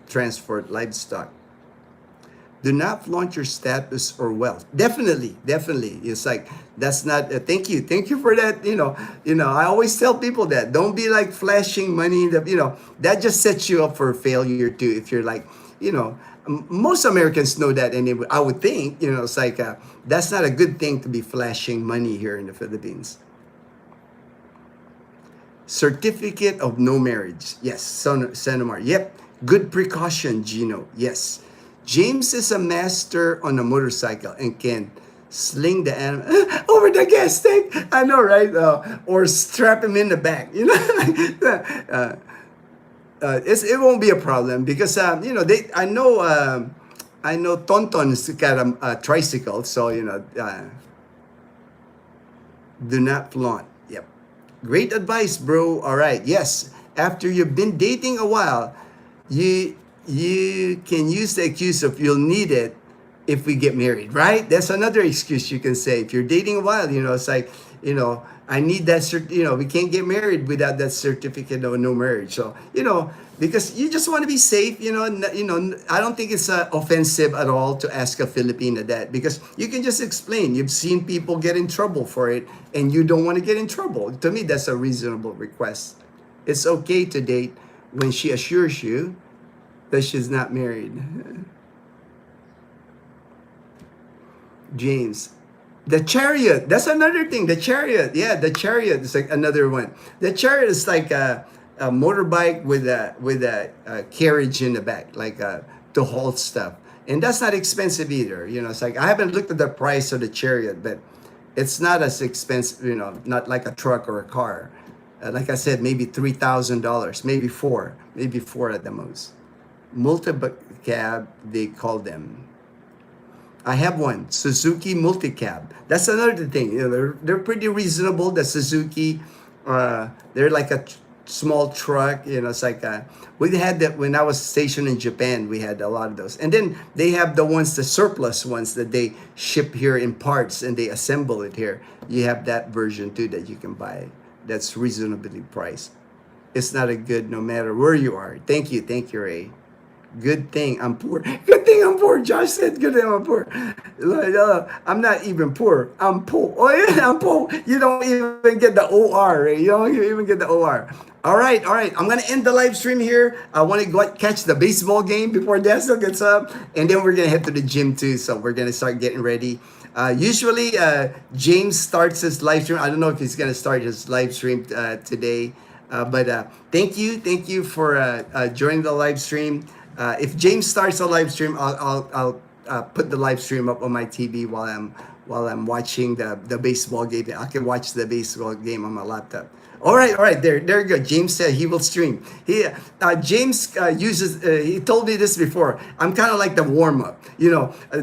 transport livestock. Do not flaunt your status or wealth. Definitely. It's like that's not. Thank you for that. I always tell people that don't be like flashing money. That just sets you up for failure too. If you're like, most Americans know that, and I would think, it's like that's not a good thing to be flashing money here in the Philippines. Certificate of no marriage. Yes, Senomar. Yep. Good precaution, Gino. Yes. James is a master on a motorcycle and can sling the animal over the gas tank. I know, right? Or strap him in the back. It won't be a problem because I know Tonton's got a tricycle, so do not flaunt. Yep. Great advice, bro. All right. Yes. After you've been dating a while, you can use the excuse of you'll need it if we get married, right? That's another excuse you can say. If you're dating a while, it's like, I need that we can't get married without that certificate of no marriage. So, because you just want to be safe, I don't think it's offensive at all to ask a Filipina that, because you can just explain. You've seen people get in trouble for it and you don't want to get in trouble. To me, that's a reasonable request. It's okay to date when she assures you that she's not married. James. The chariot. That's another thing. The chariot. Yeah, the chariot is like another one. The chariot is like a motorbike with a carriage in the back, like to hold stuff. And that's not expensive either. It's like I haven't looked at the price of the chariot, but it's not as expensive, not like a truck or a car. Like I said, maybe $3,000, maybe four at the most. Multi-cab, they call them. I have one, Suzuki multi-cab. That's another thing. They're pretty reasonable. The Suzuki, they're like a small truck. It's like we had that when I was stationed in Japan. We had a lot of those, and then they have the surplus ones that they ship here in parts and they assemble it here. You have that version too that you can buy. That's reasonably priced. It's not a good no matter where you are. Thank you, Ray. Good thing I'm poor. Good thing I'm poor. Josh said, good thing I'm poor. I'm not even poor. I'm poor. Oh, yeah, I'm poor. You don't even get the OR, right? You don't even get the OR. All right. I'm going to end the live stream here. I want to go catch the baseball game before Dazzle gets up. And then we're going to head to the gym too. So we're going to start getting ready. Usually, James starts his live stream. I don't know if he's going to start his live stream today. But thank you for joining the live stream. If James starts a live stream, I'll put the live stream up on my TV while I'm watching the baseball game. I can watch the baseball game on my laptop. All right, there good. James said he will stream. James uses. He told me this before. I'm kind of like the warm up.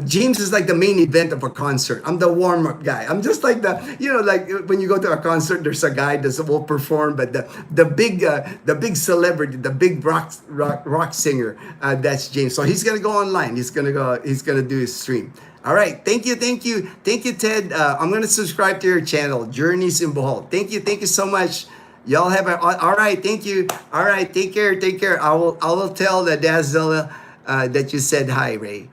James is like the main event of a concert. I'm the warm up guy. I'm just like like when you go to a concert, there's a guy that will perform, but the big celebrity, the big rock singer, that's James. So he's gonna go online. He's gonna do his stream. All right. Thank you, Ted. I'm going to subscribe to your channel, Journeys in Bohol. Thank you so much. Y'all have all right. Thank you. All right. Take care. I will tell the Dazzle that you said hi, Ray.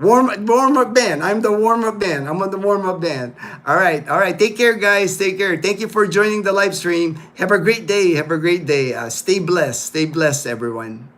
Warm up band. I'm the warm up band. I'm on the warm up band. All right. Take care, guys. Take care. Thank you for joining the live stream. Have a great day. Stay blessed, everyone.